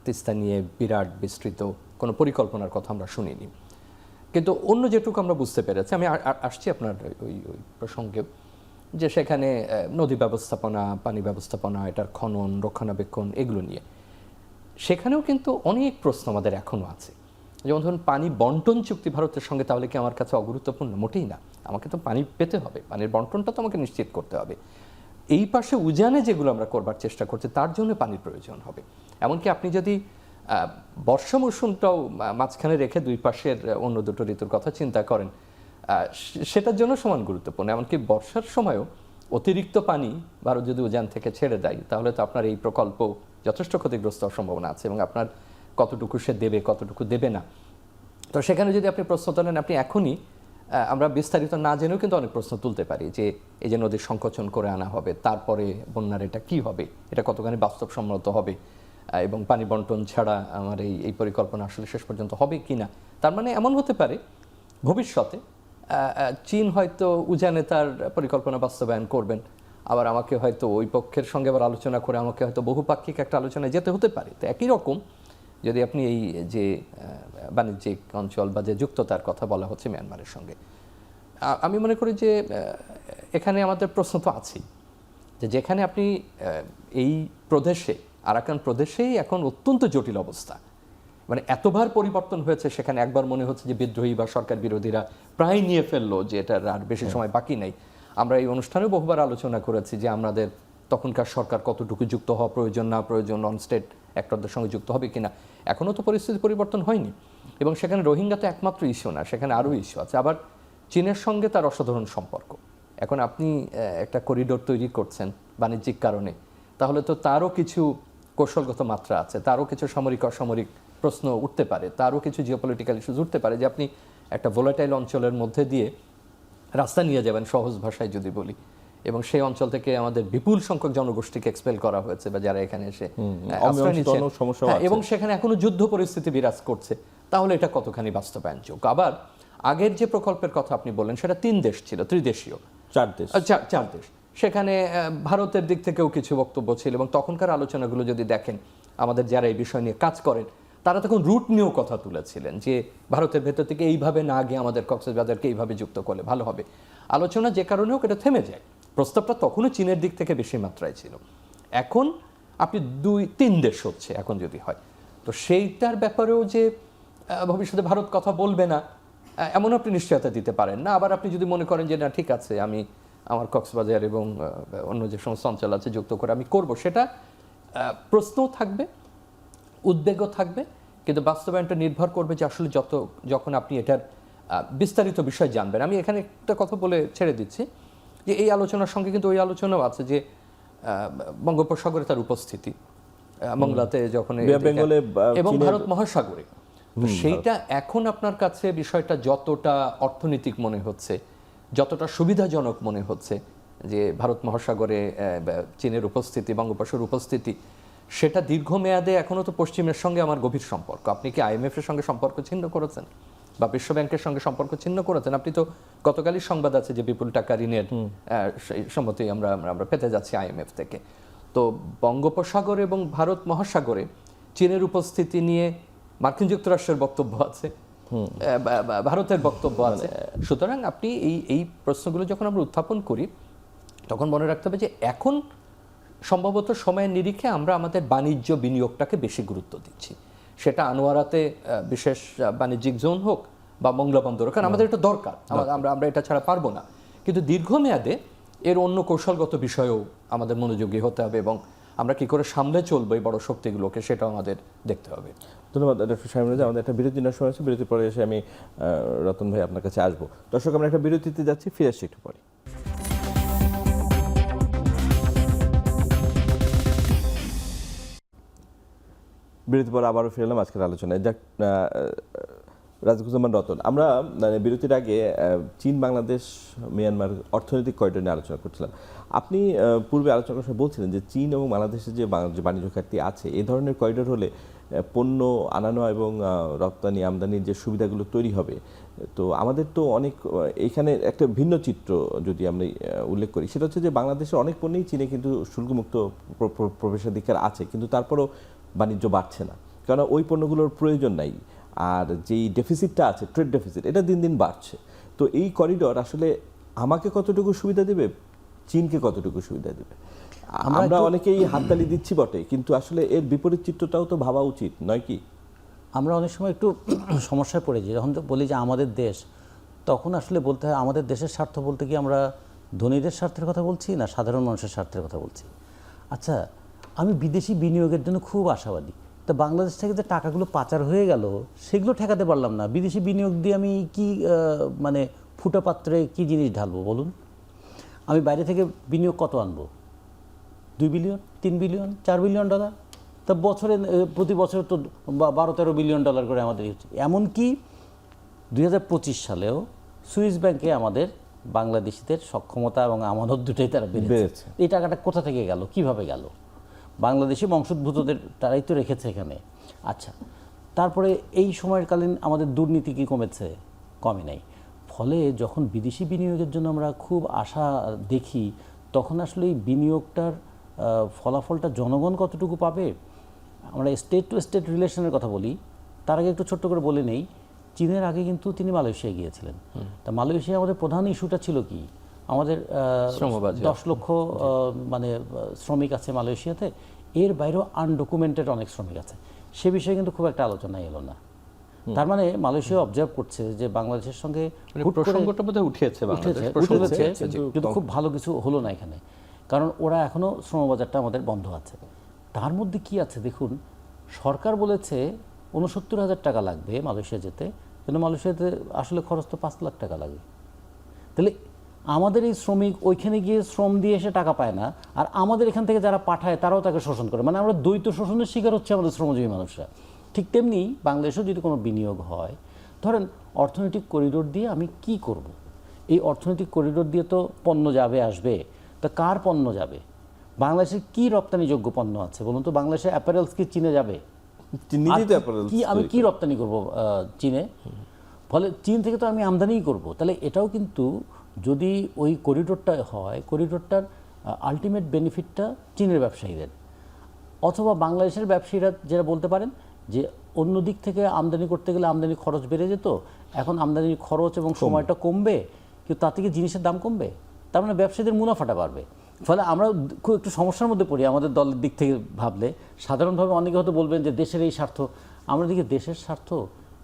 তিস্তা নিয়ে বিরাট বিস্তৃত কোনো পরিকল্পনার কথা আমরা শুনিনি। কিন্তু অন্য যেটুকু আমরা বুঝতে পেরেছি, আমি আসছি আপনার ওই প্রসঙ্গে, যে সেখানে নদী ব্যবস্থাপনা, পানি ব্যবস্থাপনা, এটার খনন, রক্ষণাবেক্ষণ, এগুলো নিয়ে সেখানেও কিন্তু অনেক প্রশ্ন আমাদের এখনও আছে। যেমন ধরুন পানি বন্টন চুক্তি ভারতের সঙ্গে, তাহলে কি আমার কাছে অগুরুত্বপূর্ণ? মোটেই না। আমাকে তো পানি পেতে হবে, পানির বন্টনটা তো আমাকে নিশ্চিত করতে হবে। এই পাশে উজানে যেগুলো আমরা করবার চেষ্টা করছি তার জন্য পানির প্রয়োজন হবে। এমনকি আপনি যদি বর্ষা মৌসুমটাও মাঝখানে রেখে দুই পাশের অন্য দুটো ঋতুর কথা চিন্তা করেন, সেটার জন্য সমান গুরুত্বপূর্ণ। এমনকি বর্ষার সময়ও অতিরিক্ত পানি ভারত যদি উজান থেকে ছেড়ে দেয়, তাহলে তো আপনার এই প্রকল্প যথেষ্ট ক্ষতিগ্রস্ত হওয়ার সম্ভাবনা আছে, এবং আপনার কতটুকু সে দেবে, কতটুকু দেবে না। তো সেখানে যদি আপনি প্রশ্ন তোলেন, আপনি এখনই আমরা বিস্তারিত না জেনেও কিন্তু অনেক প্রশ্ন তুলতে পারি, যে এই যে নদীর সংকোচন করে আনা হবে, তারপরে বন্যার এটা কি হবে, এটা কতখানি বাস্তবসম্মত হবে, এবং পানি বন্টন ছাড়া আমার এই পরিকল্পনা আসলে শেষ পর্যন্ত হবে কি না। তার মানে এমন হতে পারে ভবিষ্যতে চীন হয়তো উজানে তার পরিকল্পনা বাস্তবায়ন করবেন, আবার আমাকে হয়তো ওই পক্ষের সঙ্গে আবার আলোচনা করে আমাকে হয়তো বহুপাক্ষিক একটা আলোচনায় যেতে হতে পারে। তো একই রকম যদি আপনি এই যে বাণিজ্যিক অঞ্চল বা যে যুক্ততার কথা বলা হচ্ছে মিয়ানমারের সঙ্গে, আমি মনে করি যে এখানে আমাদের প্রশ্ন তো আছেই, যে যেখানে আপনি এই প্রদেশে, আরাকান প্রদেশেই এখন অত্যন্ত জটিল অবস্থা, মানে এতবার পরিবর্তন হয়েছে, সেখানে একবার মনে হচ্ছে যে বিদ্রোহী বা সরকার বিরোধীরা প্রায় নিয়ে ফেললো, যে এটার আর বেশি সময় বাকি নেই। আমরা এই অনুষ্ঠানেও বহুবার আলোচনা করেছি যে আমাদের তখনকার সরকার কতটুকু যুক্ত হওয়া প্রয়োজন, না প্রয়োজন, নন স্টেট অ্যাক্টরদের সঙ্গে যুক্ত হবে কিনা। এখনও তো পরিস্থিতি পরিবর্তন হয়নি, এবং সেখানে রোহিঙ্গা তো একমাত্র ইস্যু না, সেখানে আরও ইস্যু আছে। আবার চীনের সঙ্গে তার অসাধারণ সম্পর্ক। এখন আপনি একটা করিডোর তৈরি করছেন বাণিজ্যিক কারণে, তাহলে তো তারও কিছু কৌশলগত মাত্রা আছে, তারও কিছু সামরিক অসামরিক প্রশ্ন উঠতে পারে, তারও কিছু জিওপলিটিক্যাল ইস্যুজ উঠতে পারে, যে আপনি একটা ভোলাটাইল অঞ্চলের মধ্যে দিয়ে রাস্তা নিয়ে যাবেন, সহজ ভাষায় যদি বলি, এবং সেই অঞ্চল থেকে আমাদের বিপুল সংখ্যক জনগোষ্ঠীকে এক্সপেল করা হয়েছে, বা যারা এখানে এসে আশ্রয় নিচ্ছেন, এবং সেখানে এখনো যুদ্ধ পরিস্থিতি বিরাজ করছে, তাহলে এটা কতখানি বাস্তবায়নযোগ্য। আবার আগের যে প্রকল্পের কথা আপনি বললেন, সেটা 3 দেশ ছিল, ত্রিদেশীয়, 4 দেশ। সেখানে ভারতের দিক থেকেও কিছু বক্তব্য ছিল, এবং তখনকার আলোচনাগুলো যদি দেখেন, আমাদের যারা এই বিষয় নিয়ে কাজ করেন তারা তখন রুট নিয়েও কথা তুলেছিলেন, যে ভারতের ভেতর থেকে এইভাবে না গিয়ে আমাদের কক্সবাজারকে এইভাবে যুক্ত করলে ভালো হবে। আলোচনা যে কারণে হোক এটা থেমে যায়। প্রস্তাবটা তখনও চীনের দিক থেকে বেশি মাত্রায় ছিল। এখন আপনি 2-3 দেশ হচ্ছে এখন যদি হয়, তো সেইটার ব্যাপারেও যে ভবিষ্যতে ভারত কথা বলবে না এমন আপনি নিশ্চয়তা দিতে পারেন না। আবার আপনি যদি মনে করেন যে না, ঠিক আছে, আমি আমার কক্সবাজার এবং অন্য যে সমস্ত অঞ্চল আছে যুক্ত করে আমি করব, সেটা প্রশ্নও থাকবে, উদ্বেগও থাকবে, কিন্তু বাস্তবায়নটা নির্ভর করবে যে আসলে যখন আপনি এটার বিস্তারিত বিষয় জানবেন। আমি এখানে একটা কথা বলে ছেড়ে দিচ্ছি, যে এই আলোচনার সঙ্গে কিন্তু ওই আলোচনাও আছে যে বঙ্গোপসাগরে তার উপস্থিতি, মংলাতে যখন, এবং ভারত মহাসাগরে। তো সেইটা এখন আপনার কাছে বিষয়টা যতটা অর্থনৈতিক মনে হচ্ছে, যতটা সুবিধাজনক মনে হচ্ছে, যে ভারত মহাসাগরে চীনের উপস্থিতি, বঙ্গোপসাগরের উপস্থিতি, সেটা দীর্ঘমেয়াদে এখনো তো পশ্চিমের সঙ্গে আমার গভীর সম্পর্ক। আপনি কি IMF এর সঙ্গে সম্পর্ক ছিন্ন করেছেন, বা বিশ্ব ব্যাংকের সঙ্গে সম্পর্ক ছিন্ন করেছেন? আপনি তো গতকালই সংবাদ আছে যে বিপুল টাকা ঋণের সম্মতি আমরা পেতে যাচ্ছি IMF থেকে। তো বঙ্গোপসাগর এবং ভারত মহাসাগরে চীনের উপস্থিতি নিয়ে মার্কিন যুক্তরাষ্ট্রের বক্তব্য আছে, ভারতের বক্তব্য আছে। সুতরাং আপনি এই প্রশ্নগুলো যখন আমরা উত্থাপন করি, তখন মনে রাখতে হবে যে এখন সম্ভবত সময়ের নিরিখে আমরা আমাদের বাণিজ্য বিনিয়োগটাকে বেশি গুরুত্ব দিচ্ছি। সেটা আনোয়ারাতে বিশেষ বাণিজ্যিক জোন হোক, বা মংলা বন্দর, কারণ আমাদের এটা দরকার, আমরা এটা ছাড়া পারবো না। কিন্তু দীর্ঘমেয়াদে এর অন্য কৌশলগত বিষয়েও আমাদের মনোযোগী হতে হবে, এবং আমরা কি করে সামলে চলবো এই বড় শক্তিগুলোকে, সেটাও আমাদের দেখতে হবে। ধন্যবাদ ডক্টর শামীম রেজা। আমাদের একটা বিরতি নেওয়ার সময় আছে, বিরতির পরে এসে আমি রতন ভাই আপনার কাছে আসবো। দর্শক, আমরা একটা বিরতিতে যাচ্ছি, ফিরে আসছি একটু পরে। বিরতির পর আবারও ফিরলাম আজকের আলোচনায়। রাজিকুজ্জামান রতন, আমরা বিরতির আগে চীন, বাংলাদেশ, মিয়ানমার অর্থনৈতিক করিডোর নিয়ে আলোচনা করছিলাম। আপনি পূর্বে আলোচনা করার সময় বলছিলেন যে চীন এবং বাংলাদেশের যে বাণিজ্য ঘাটতি আছে, এই ধরনের করিডোর হলে পণ্য আনানো এবং রপ্তানি আমদানির যে সুবিধাগুলো তৈরি হবে। তো আমাদের তো অনেক এখানে একটা ভিন্ন চিত্র যদি আমরা উল্লেখ করি, সেটা হচ্ছে যে বাংলাদেশের অনেক পণ্যেই চীনে কিন্তু শুল্কমুক্ত প্রবেশাধিকার আছে, কিন্তু তারপরও বাণিজ্য বাড়ছে না, কারণ ওই পণ্যগুলোর প্রয়োজন নাই। আর যেই ডেফিসিটটা আছে, ট্রেড ডেফিসিট, এটা দিন দিন বাড়ছে। তো এই করিডোর আসলে আমাকে কতটুকু সুবিধা দেবে, চীনকে কতটুকু সুবিধা দেবে? আমরা অনেকেই হাততালি দিচ্ছি বটে, কিন্তু আসলে এর বিপরীত চিত্রটাও তো ভাবা উচিত নয় কি? আমরা অনেক সময় একটু সমস্যায় পড়ে যাই, যখন তো বলি যে আমাদের দেশ, তখন আসলে বলতে হয় আমাদের দেশের স্বার্থ বলতে কি আমরা ধনীদের স্বার্থের কথা বলছি, না সাধারণ মানুষের স্বার্থের কথা বলছি? আচ্ছা, আমি বিদেশি বিনিয়োগের জন্য খুব আশাবাদী। তা বাংলাদেশ থেকে যে টাকাগুলো পাচার হয়ে গেল, সেগুলো ঠেকাতে পারলাম না। বিদেশি বিনিয়োগ দিয়ে আমি কি মানে ফুটা পাত্রে কী জিনিস ঢালবো বলুন? আমি বাইরে থেকে বিনিয়োগ কত আনবো? 2 বিলিয়ন, 3 বিলিয়ন, 4 বিলিয়ন ডলার? তা বছরে প্রতি বছর তো 12-13 বিলিয়ন ডলার করে আমাদের হচ্ছে। এমনকি 2025 সালেও সুইস ব্যাংকে আমাদের বাংলাদেশিদের সক্ষমতা এবং আমানত দুটোই তারা বেড়েছে। এই টাকাটা কোথা থেকে গেল, কিভাবে গেল? বাংলাদেশি বংশোদ্ভূতদের তারাই তো রেখেছে এখানে। আচ্ছা, তারপরে এই সময়কালীন আমাদের দুর্নীতি কি কমেছে? কমে নাই। ফলে যখন বিদেশি বিনিয়োগের জন্য আমরা খুব আশা দেখি, তখন আসলে এই বিনিয়োগটার ফলাফলটা জনগণ কতটুকু পাবে। আমরা স্টেট টু স্টেট রিলেশনের কথা বলি, তার আগে একটু ছোট্ট করে বলে নেই, চীনের আগে কিন্তু তিনি মালয়েশিয়ায় গিয়েছিলেন। তা মালয়েশিয়া আমাদের প্রধান ইস্যুটা ছিল কি, আমাদের 10 লক্ষ মানে শ্রমিক আছে মালয়েশিয়াতে, এর বাইরেও আনডকুমেন্টেড অনেক শ্রমিক আছে, সে বিষয়ে কিন্তু খুব একটা আলোচনা এলো না। তার মানে মালয়েশিয়া অবজার্ভ করছে যে বাংলাদেশের সঙ্গে প্রসঙ্গটা বোধহয় উঠেছে, কিন্তু খুব ভালো কিছু হলো না এখানে, কারণ ওরা এখনো শ্রমবাজারটা আমাদের বন্ধ আছে। তার মধ্যে কি আছে দেখুন, সরকার বলেছে 69,000 টাকা লাগবে মালয়েশিয়া যেতে, কিন্তু মালয়েশিয়াতে আসলে খরচ তো 5 লাখ টাকা লাগে। তাহলে আমাদের এই শ্রমিক ওইখানে গিয়ে শ্রম দিয়ে এসে টাকা পায় না, আর আমাদের এখান থেকে যারা পাঠায় তারাও তাকে শোষণ করে, মানে আমরা দ্বৈত শোষণের শিকার হচ্ছে আমাদের শ্রমজীবী মানুষরা। ঠিক তেমনি বাংলাদেশেও যদি কোনো বিনিয়োগ হয়, ধরেন অর্থনৈতিক করিডোর দিয়ে আমি কি করব, এই অর্থনৈতিক করিডোর দিয়ে তো পণ্য যাবে আসবে, তা কার পণ্য যাবে, বাংলাদেশের কি রপ্তানিযোগ্য পণ্য আছে বলুন তো, বাংলাদেশের অ্যাপারেলস কি চীনে যাবে, কি আমি কি রপ্তানি করব চীনে, ফলে চীন থেকে তো আমি আমদানিই করব। তাহলে এটাও কিন্তু যদি ওই করিডোরটা হয়, করিডোরটার আলটিমেট বেনিফিটটা চীনের ব্যবসায়ীদের, অথবা বাংলাদেশের ব্যবসায়ীরা যারা বলতে পারেন যে অন্য দিক থেকে আমদানি করতে গেলে আমদানি খরচ বেড়ে যেত, এখন আমদানির খরচ এবং সময়টা কমবে, কিন্তু তাতে কি জিনিসের দাম কমবে, তার মানে ব্যবসায়ীদের মুনাফাটা বাড়বে। ফলে আমরা খুব একটু সমস্যার মধ্যে পড়ি আমাদের দলের দিক থেকে ভাবলে। সাধারণভাবে অনেকে হয়তো বলবেন যে দেশের এই স্বার্থ, আমরা দেখি দেশের স্বার্থ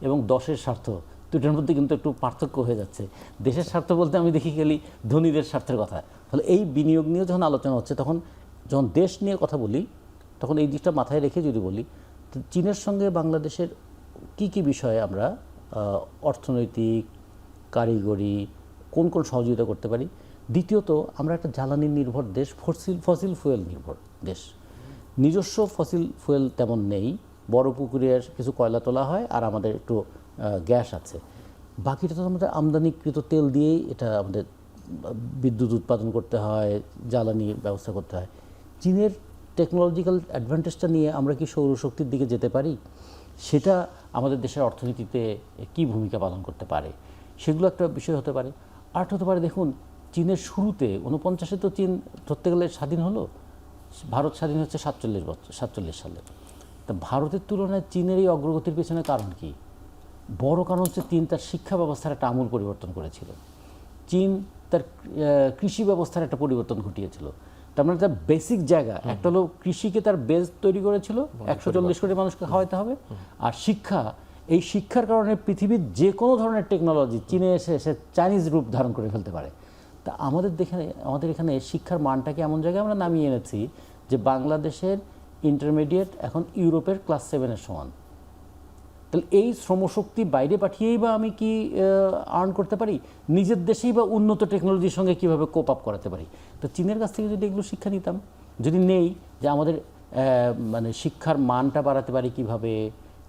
এবং দশের স্বার্থ দুটোর মধ্যে কিন্তু একটু পার্থক্য হয়ে যাচ্ছে। দেশের স্বার্থ বলতে আমি দেখি গেলি ধনীদের স্বার্থের কথা। ফলে এই বিনিয়োগ নিয়ে যখন আলোচনা হচ্ছে, তখন যখন দেশ নিয়ে কথা বলি, তখন এই দিকটা মাথায় রেখে যদি বলি, তো চীনের সঙ্গে বাংলাদেশের কি কি বিষয়ে আমরা অর্থনৈতিক, কারিগরি কোন কোন সহযোগিতা করতে পারি। দ্বিতীয়ত, আমরা একটা জ্বালানি নির্ভর দেশ, ফসিল ফুয়েল নির্ভর দেশ, নিজস্ব ফসিল ফুয়েল তেমন নেই, বড় পুকুরের কিছু কয়লা তোলা হয় আর আমাদের একটু গ্যাস আছে, বাকিটা তো আমাদের আমদানিকৃত তেল দিয়েই এটা আমাদের বিদ্যুৎ উৎপাদন করতে হয়, জ্বালানির ব্যবস্থা করতে হয়। চীনের টেকনোলজিক্যাল অ্যাডভান্টেজটা নিয়ে আমরা কি সৌরশক্তির দিকে যেতে পারি, সেটা আমাদের দেশের অর্থনীতিতে কি ভূমিকা পালন করতে পারে, সেগুলো একটা বিষয় হতে পারে। আর হতে পারে, দেখুন চীনের শুরুতে 49-এ তো চীন ধরতে গেলে স্বাধীন হলো, ভারত স্বাধীন হচ্ছে 47 সালে। তা ভারতের তুলনায় চীনের এই অগ্রগতির পেছনে কারণ কি? বড় কারণ হচ্ছে চীন তার শিক্ষা ব্যবস্থার একটা আমূল পরিবর্তন করেছিল, চীন তার কৃষি ব্যবস্থার একটা পরিবর্তন ঘটিয়েছিল। তার মানে তার বেসিক জায়গা একটা হলো, কৃষিকে তার বেস তৈরি করেছিল, 140 কোটি মানুষকে খাওয়াতে হবে। আর শিক্ষা, এই শিক্ষার কারণে পৃথিবীর যে কোনো ধরনের টেকনোলজি চীনে এসে চাইনিজ রূপ ধারণ করে ফেলতে পারে। তা আমাদের এখানে শিক্ষার মানটাকে এমন জায়গায় আমরা নামিয়ে এনেছি যে বাংলাদেশের ইন্টারমিডিয়েট এখন ইউরোপের ক্লাস 7-এর সমান। তাহলে এই শ্রমশক্তি বাইরে পাঠিয়েই বা আমি কি আর্ন করতে পারি, নিজের দেশেই বা উন্নত টেকনোলজির সঙ্গে কীভাবে কোপ আপ করাতে পারি। তো চীনের কাছ থেকে যদি এগুলো শিক্ষা নিতাম, যদি নেই যে আমাদের মানে শিক্ষার মানটা বাড়াতে পারি কীভাবে,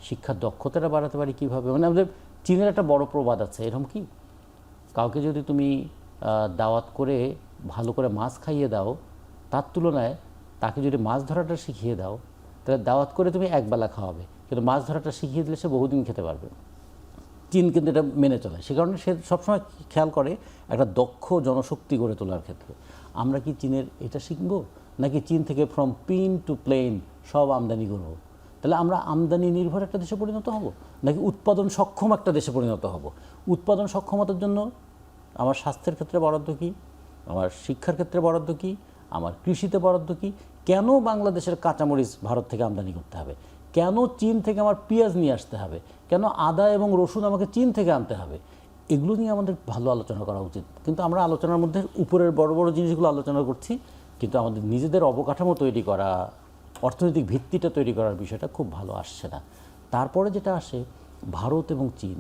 শিক্ষার দক্ষতাটা বাড়াতে পারি কীভাবে। মানে আমাদের চীনের একটা বড় প্রবাদ আছে, এরকম কি, কাউকে যদি তুমি দাওয়াত করে ভালো করে মাছ খাইয়ে দাও, তার তুলনায় তাকে যদি মাছ ধরাটা শিখিয়ে দাও, তাহলে দাওয়াত করে তুমি একবেলা খাওয়াবে, কিন্তু মাছ ধরাটা শিখিয়ে দিলে সে বহুদিন খেতে পারবে। চীন কিন্তু এটা মেনে চলে, সে কারণে সে সবসময় খেয়াল করে একটা দক্ষ জনশক্তি গড়ে তোলার ক্ষেত্রে। আমরা কি চীনের এটা শিখবো, নাকি চীন থেকে ফ্রম পিন টু প্লেন সব আমদানি করবো? তাহলে আমরা আমদানি নির্ভর একটা দেশে পরিণত হব, নাকি উৎপাদন সক্ষম একটা দেশে পরিণত হব? উৎপাদন সক্ষমতার জন্য আমার স্বাস্থ্যের ক্ষেত্রে বরাদ্দ কী, আমার শিক্ষার ক্ষেত্রে বরাদ্দ কী, আমার কৃষিতে বরাদ্দ কী? কেন বাংলাদেশের কাঁচামরিচ ভারত থেকে আমদানি করতে হবে? কেন চীন থেকে আমার পেঁয়াজ নিয়ে আসতে হবে? কেন আদা এবং রসুন আমাকে চীন থেকে আনতে হবে? এগুলো নিয়ে আমাদের ভালো আলোচনা করা উচিত। কিন্তু আমরা আলোচনার মধ্যে উপরের বড় বড় জিনিসগুলো আলোচনা করছি, কিন্তু আমাদের নিজেদের অবকাঠামো তৈরি করা, অর্থনৈতিক ভিত্তিটা তৈরি করার বিষয়টা খুব ভালো আসছে না। তারপরে যেটা আসে, ভারত এবং চীন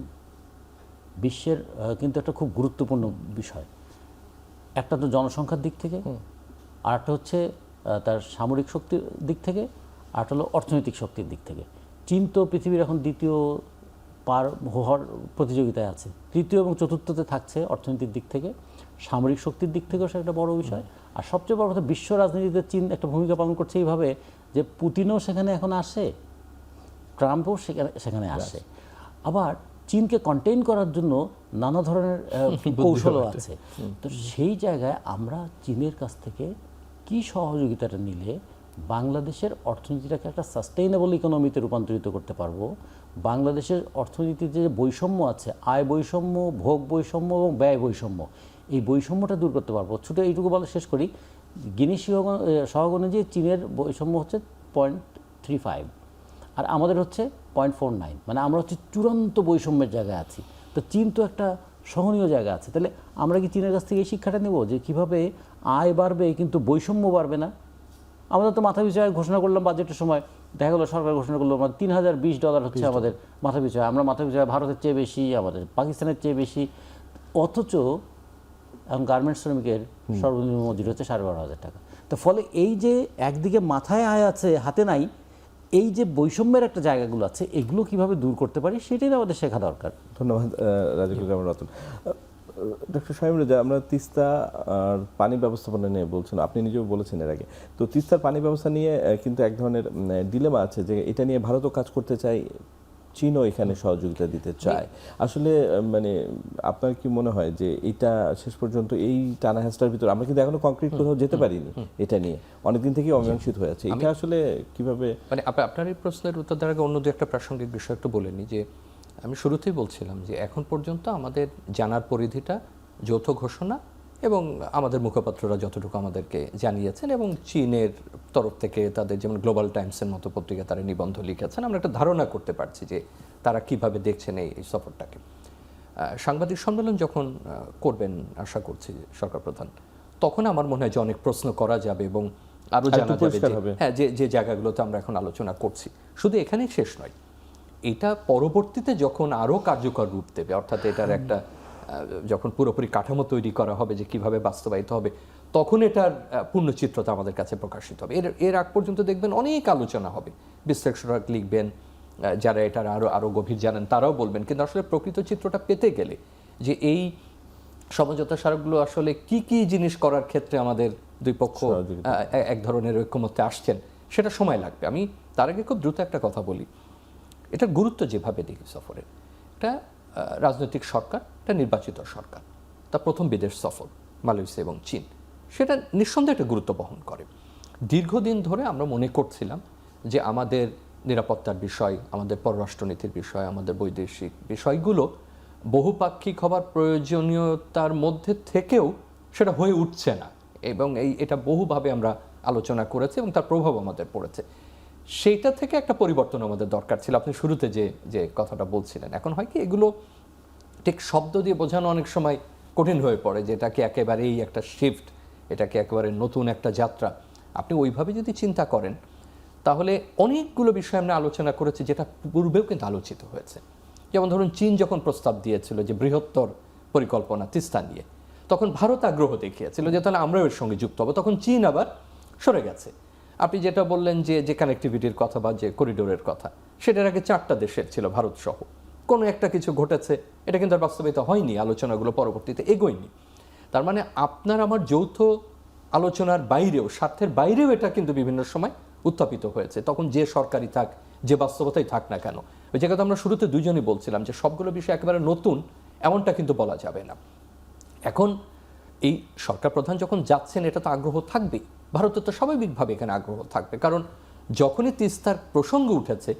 বিশ্বের কিন্তু একটা খুব গুরুত্বপূর্ণ বিষয়। একটা তো জনসংখ্যার দিক থেকে, আর একটা হচ্ছে তার সামরিক শক্তির দিক থেকে, আর হলো অর্থনৈতিক শক্তির দিক থেকে। চীন তো পৃথিবীর এখন দ্বিতীয় পার হওয়ার প্রতিযোগিতায় আছে, তৃতীয় এবং চতুর্থতে থাকছে অর্থনৈতিক দিক থেকে, সামরিক শক্তির দিক থেকেও সে একটা বড় বিষয়। আর সবচেয়ে বড় কথা, বিশ্ব রাজনীতিতে চীন একটা ভূমিকা পালন করছে এইভাবে যে পুতিনও সেখানে এখন আসে, ট্রাম্পও সেখানে আসে। আবার চীনকে কন্টেইন করার জন্য নানা ধরনের কৌশলও আছে। তো সেই জায়গায় আমরা চীনের কাছ থেকে কি সহযোগিতাটা নিলে বাংলাদেশের অর্থনীতিটাকে একটা সাস্টেইনেবল ইকোনমিতে রূপান্তরিত করতে পারবো, বাংলাদেশের অর্থনীতির যে বৈষম্য আছে, আয় বৈষম্য, ভোগ বৈষম্য এবং ব্যয় বৈষম্য, এই বৈষম্যটা দূর করতে পারবো। ছোটো এইটুকু বলে শেষ করি, গিনিস সহগ অনুযায়ী চীনের বৈষম্য হচ্ছে 0.35 আর আমাদের হচ্ছে 0.49, মানে আমরা হচ্ছে চূড়ান্ত বৈষম্যের জায়গায় আছি। তো চীন তো একটা সহনীয় জায়গা আছে, তাহলে আমরা কি চীনের কাছ থেকে এই শিক্ষাটা নেব যে কীভাবে আয় বাড়বে কিন্তু বৈষম্য বাড়বে না? আমাদের তো মাথা পিছু আয় ঘোষণা করলাম বাজেটের সময়, দেখা গেলো সরকার ঘোষণা করলো আমাদের $3020 হচ্ছে আমাদের মাথা পিছু আয়। আমরা মাথা পিছু আয় ভারতের চেয়ে বেশি, আমাদের পাকিস্তানের চেয়ে বেশি, অথচ এখন গার্মেন্টস শ্রমিকের সর্বনিম্ন মজুরি হচ্ছে 12,500 টাকা। তো ফলে এই যে একদিকে মাথায় আয় আছে হাতে নাই, এই যে বৈষম্যের একটা জায়গাগুলো আছে, এগুলো কিভাবে দূর করতে পারি সেটাই আমাদের শেখা দরকার। ধন্যবাদ রাজিকুল কামাল রতন। ডক্টর শামীম রেজা, আমরা তিস্তা আর পানি ব্যবস্থাপনা নিয়ে বলছিলাম, আপনি নিজেও বলেছেন এর আগে। তো তিস্তার পানি ব্যবস্থা নিয়ে কিন্তু এক ধরনের ডিলেমা আছে যে এটা নিয়ে ভারতও কাজ করতে চায়, চীনও এখানে সহযোগিতা দিতে চায়। আসলে মানে আপনার কি মনে হয় যে এটা শেষ পর্যন্ত এই টানা হেঁচড়ার ভিতরে আমরা কিন্তু এখনো কংক্রিট কোথাও যেতে পারিনি, এটা নিয়ে অনেকদিন থেকেই অমীমাংসিত হয়ে আছে, এটা আসলে কিভাবে? মানে আপনার এই প্রশ্নের উত্তর দেওয়ার আগে অন্য দু একটা প্রাসঙ্গিক বিষয় একটু বলে নিই। যে আমি শুরুতেই বলছিলাম যে এখন পর্যন্ত আমাদের জানার পরিধিটা যৌথ ঘোষণা এবং আমাদের মুখপাত্ররা যতটুকু আমাদেরকে জানিয়েছেন এবং চীনের তরফ থেকে তাদের যেমন গ্লোবাল টাইমসের মতো পত্রিকা তারা নিবন্ধ লিখেছেন, আমরা একটা ধারণা করতে পারছি যে তারা কিভাবে দেখছেন এই সফরটাকে। সাংবাদিক সম্মেলন যখন করবেন আশা করছি সরকার প্রধান, তখন আমার মনে হয় যে অনেক প্রশ্ন করা যাবে এবং আরও জানা যাবে হ্যাঁ যে জায়গাগুলোতে আমরা এখন আলোচনা করছি। শুধু এখানেই শেষ নয়, এটা পরবর্তীতে যখন আরও কার্যকর রূপ দেবে, অর্থাৎ এটার একটা যখন পুরোপুরি কাঠামো তৈরি করা হবে যে কিভাবে বাস্তবায়িত হবে, তখন এটার পূর্ণচিত্রতা আমাদের কাছে প্রকাশিত হবে। এর আগ পর্যন্ত দেখবেন অনেক আলোচনা হবে, বিশ্লেষকরা লিখবেন, যারা এটার আরও গভীর জানেন তারাও বলবেন, কিন্তু আসলে প্রকৃত চিত্রটা পেতে গেলে যে এই সমঝোতা স্মারকগুলো আসলে কি কি জিনিস করার ক্ষেত্রে আমাদের দুই পক্ষ এক ধরনের ঐক্যমত্যে আসছেন, সেটা সময় লাগবে। আমি তার আগে খুব দ্রুত একটা কথা বলি, এটার গুরুত্ব যেভাবে দেখি সফরের, এটা রাজনৈতিক সরকার, এটা নির্বাচিত সরকার, তার প্রথম বিদেশ সফর মালয়েশিয়া এবং চীন, সেটা নিঃসন্দেহে একটা গুরুত্ব বহন করে। দীর্ঘদিন ধরে আমরা মনে করছিলাম যে আমাদের নিরাপত্তার বিষয়, আমাদের পররাষ্ট্রনীতির বিষয়, আমাদের বৈদেশিক বিষয়গুলো বহুপাক্ষিক হবার প্রয়োজনীয়তার মধ্যে থেকেও সেটা হয়ে উঠছে না, এবং এটা বহুভাবে আমরা আলোচনা করেছি এবং তার প্রভাব আমাদের পড়েছে। সেইটা থেকে একটা পরিবর্তন আমাদের দরকার ছিল। আপনি শুরুতে যে কথাটা বলছিলেন, এখন হয় কি এগুলো ঠিক শব্দ দিয়ে বোঝানো অনেক সময় কঠিন হয়ে পড়ে, যে এটাকে একেবারেই একটা শিফট, এটাকে একেবারে নতুন একটা যাত্রা। আপনি ওইভাবে যদি চিন্তা করেন তাহলে অনেকগুলো বিষয় আমরা আলোচনা করেছি যেটা পূর্বেও কিন্তু আলোচিত হয়েছে। যেমন ধরুন, চীন যখন প্রস্তাব দিয়েছিল যে বৃহত্তর পরিকল্পনা তিস্তা নিয়ে, তখন ভারত আগ্রহ দেখিয়েছিল যে তাহলে আমরাও এর সঙ্গে যুক্ত হব, তখন চীন আবার সরে গেছে। আপনি যেটা বললেন যে কানেক্টিভিটির কথা বা যে করিডোরের কথা, সেটার আগে 4টা দেশের ছিল ভারত সহ, কোনো একটা কিছু ঘটেছে, এটা কিন্তু আর বাস্তবায়িত হয়নি, আলোচনাগুলো পরবর্তীতে এগোয়নি। তার মানে আপনার আমার যৌথ আলোচনার বাইরেও, স্বার্থের বাইরেও এটা কিন্তু বিভিন্ন সময় উত্থাপিত হয়েছে, তখন যে সরকারই থাক, যে বাস্তবতাই থাক না কেন। ওই জায়গাতে আমরা শুরুতে দুইজনই বলছিলাম যে সবগুলো বিষয় একেবারে নতুন এমনটা কিন্তু বলা যাবে না। এখন এই সরকার প্রধান যখন যাচ্ছেন, এটা তো আগ্রহ থাকবেই, ভারতের তো স্বাভাবিকভাবে এখানে আগ্রহ থাকবে, কারণ যখনই তিস্তার প্রসঙ্গ উঠেছে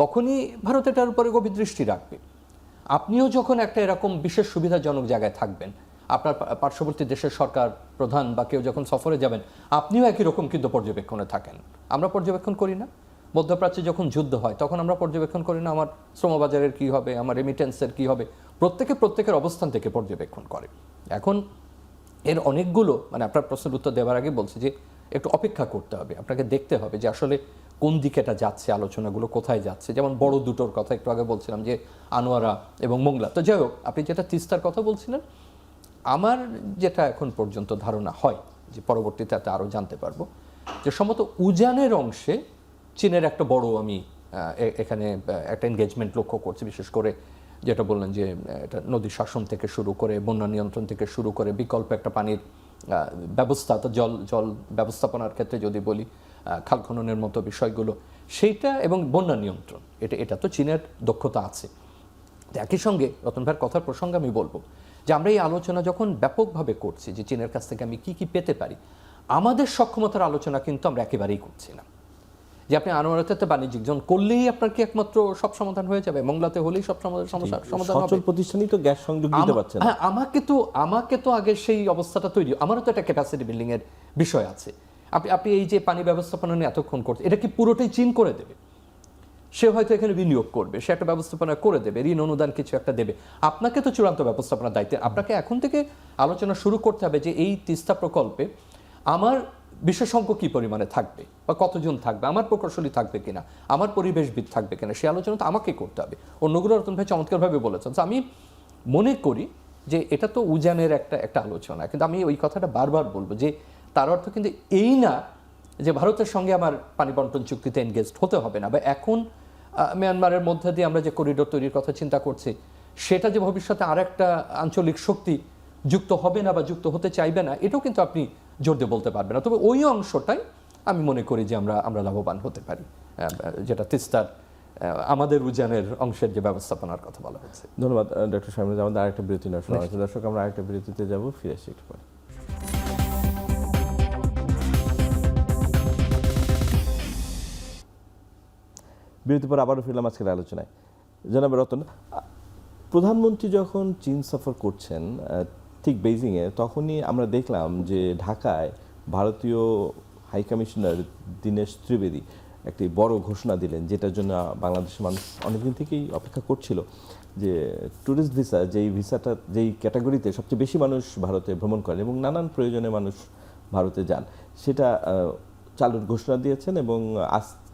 তখনই ভারত এটার উপরে গভীর দৃষ্টি রাখবে। আপনিও যখন একটা এরকম বিশেষ সুবিধাজনক জায়গায় থাকবেন, আপনার পার্শ্ববর্তী দেশের সরকার প্রধান বা কেউ যখন সফরে যাবেন, আপনিও একই রকম কিন্তু পর্যবেক্ষণে থাকেন। আমরা পর্যবেক্ষণ করি না? মধ্যপ্রাচ্যে যখন যুদ্ধ হয় তখন আমরা পর্যবেক্ষণ করি না আমার শ্রমবাজারের কী হবে, আমার রেমিটেন্সের কী হবে? প্রত্যেকের অবস্থান থেকে পর্যবেক্ষণ করে। এখন এর অনেকগুলো, মানে আপনার প্রশ্নের উত্তর দেওয়ার আগে বলছি যে একটু অপেক্ষা করতে হবে, আপনাকে দেখতে হবে যে আসলে কোন দিকে এটা যাচ্ছে, আলোচনাগুলো কোথায় যাচ্ছে। যেমন বড় দুটোর কথা একটু আগে বলছিলাম, যে আনোয়ারা এবং মোংলা। তো যাই হোক, আপনি যেটা তিস্তার কথা বলছিলেন, আমার যেটা এখন পর্যন্ত ধারণা হয়, যে পরবর্তীতে আরও জানতে পারবো, যে সম্ভবত উজানের অংশে চীনের একটা বড়, আমি এখানে একটা এনগেজমেন্ট লক্ষ্য করছি, বিশেষ করে যেটা বললেন যে এটা নদী শাসন থেকে শুরু করে, বন্যা নিয়ন্ত্রণ থেকে শুরু করে, বিকল্প একটা পানির ব্যবস্থা, তো জল ব্যবস্থাপনার ক্ষেত্রে যদি বলি, খাল খননের মতো বিষয়গুলো, সেইটা এবং বন্যা নিয়ন্ত্রণ, এটা তো চীনের দক্ষতা আছে। একই সঙ্গে রতন ভাইয়ের কথার প্রসঙ্গে আমি বলবো যে আমরা এই আলোচনা যখন ব্যাপকভাবে করছি যে চীনের কাছ থেকে আমি কি পেতে পারি, আমাদের সক্ষমতার আলোচনা কিন্তু আমরা একেবারেই করছি না। যে আপনি আনোয়ারাতে বাণিজ্যিক জন করলেই আপনার কি একমাত্র সব সমাধান হয়ে যাবে, মংলাতে হলেই সব সমস্যার সমাধান হবে? সচল প্রতিষ্ঠানই তো গ্যাস সংযোগ দিতে পারছে না। হ্যাঁ, আমাকে তো আগে সেই অবস্থাটা তৈরি, আমারও তো একটা ক্যাপাসিটি বিল্ডিং এর বিষয় আছে। আপনি এই যে পানি ব্যবস্থাপনা নিয়ে এতক্ষণ করছে, এটা কি পুরোটাই চীন করে দেবে? সে হয়তো এখানে বিনিয়োগ করবে, সে একটা ব্যবস্থাপনা করে দেবে, ঋণ অনুদান কিছু একটা দেবে, আপনাকে তো চূড়ান্ত ব্যবস্থাপনার দায়িত্ব। আপনাকে এখন থেকে আলোচনা শুরু করতে হবে যে এই তিস্তা প্রকল্পে আমার বিশেষজ্ঞ কি পরিমাণে থাকবে বা কতজন থাকবে, আমার প্রকৌশলী থাকবে কিনা, আমার পরিবেশবিদ থাকবে কিনা, সে আলোচনা তো আমাকে করতে হবে। অন্যগুলো রতন ভাই চমৎকারভাবে বলেছেন। আমি মনে করি যে এটা তো উজানের একটা আলোচনা, কিন্তু আমি ওই কথাটা বারবার বলবো যে তার অর্থ কিন্তু এই না যে ভারতের সঙ্গে আমার পানি বন্টন চুক্তিতে এনগেজড হতে হবে না, বা এখন মিয়ানমারের মধ্যে দিয়ে আমরা যে করিডোর তৈরির কথা চিন্তা করছি সেটা যে ভবিষ্যতে আর একটা আঞ্চলিক শক্তি যুক্ত হবে না বা যুক্ত হতে চাইবে না, এটাও কিন্তু আপনি জোর দিয়ে বলতে পারবেন না। তবে ওই অংশটাই আমি মনে করি যে আমরা লাভবান হতে পারি, যেটা তিস্তার আমাদের উজানের অংশের যে ব্যবস্থাপনার কথা বলা হচ্ছে। ধন্যবাদ ডক্টর শামীম। আমাদের আরেকটা বিরতি নেওয়ার সময় আছে। দর্শক, আমরা আরেকটা বিরতিতে যাব, ফিরে আসি একটু পরে। বিরতির পর আবারও ফিরলাম আজকের আলোচনায়। জনাব রতন, প্রধানমন্ত্রী যখন চীন সফর করছেন ঠিক বেইজিংয়ে, তখনই আমরা দেখলাম যে ঢাকায় ভারতীয় হাই কমিশনার দীনেশ ত্রিবেদী একটি বড় ঘোষণা দিলেন, যেটার জন্য বাংলাদেশের মানুষ অনেকদিন থেকেই অপেক্ষা করছিল, যে ট্যুরিস্ট ভিসা, যেই ক্যাটাগরিতে সবচেয়ে বেশি মানুষ ভারতে ভ্রমণ করেন এবং নানান প্রয়োজনে মানুষ ভারতে যান, সেটা চালুর ঘোষণা দিয়েছেন এবং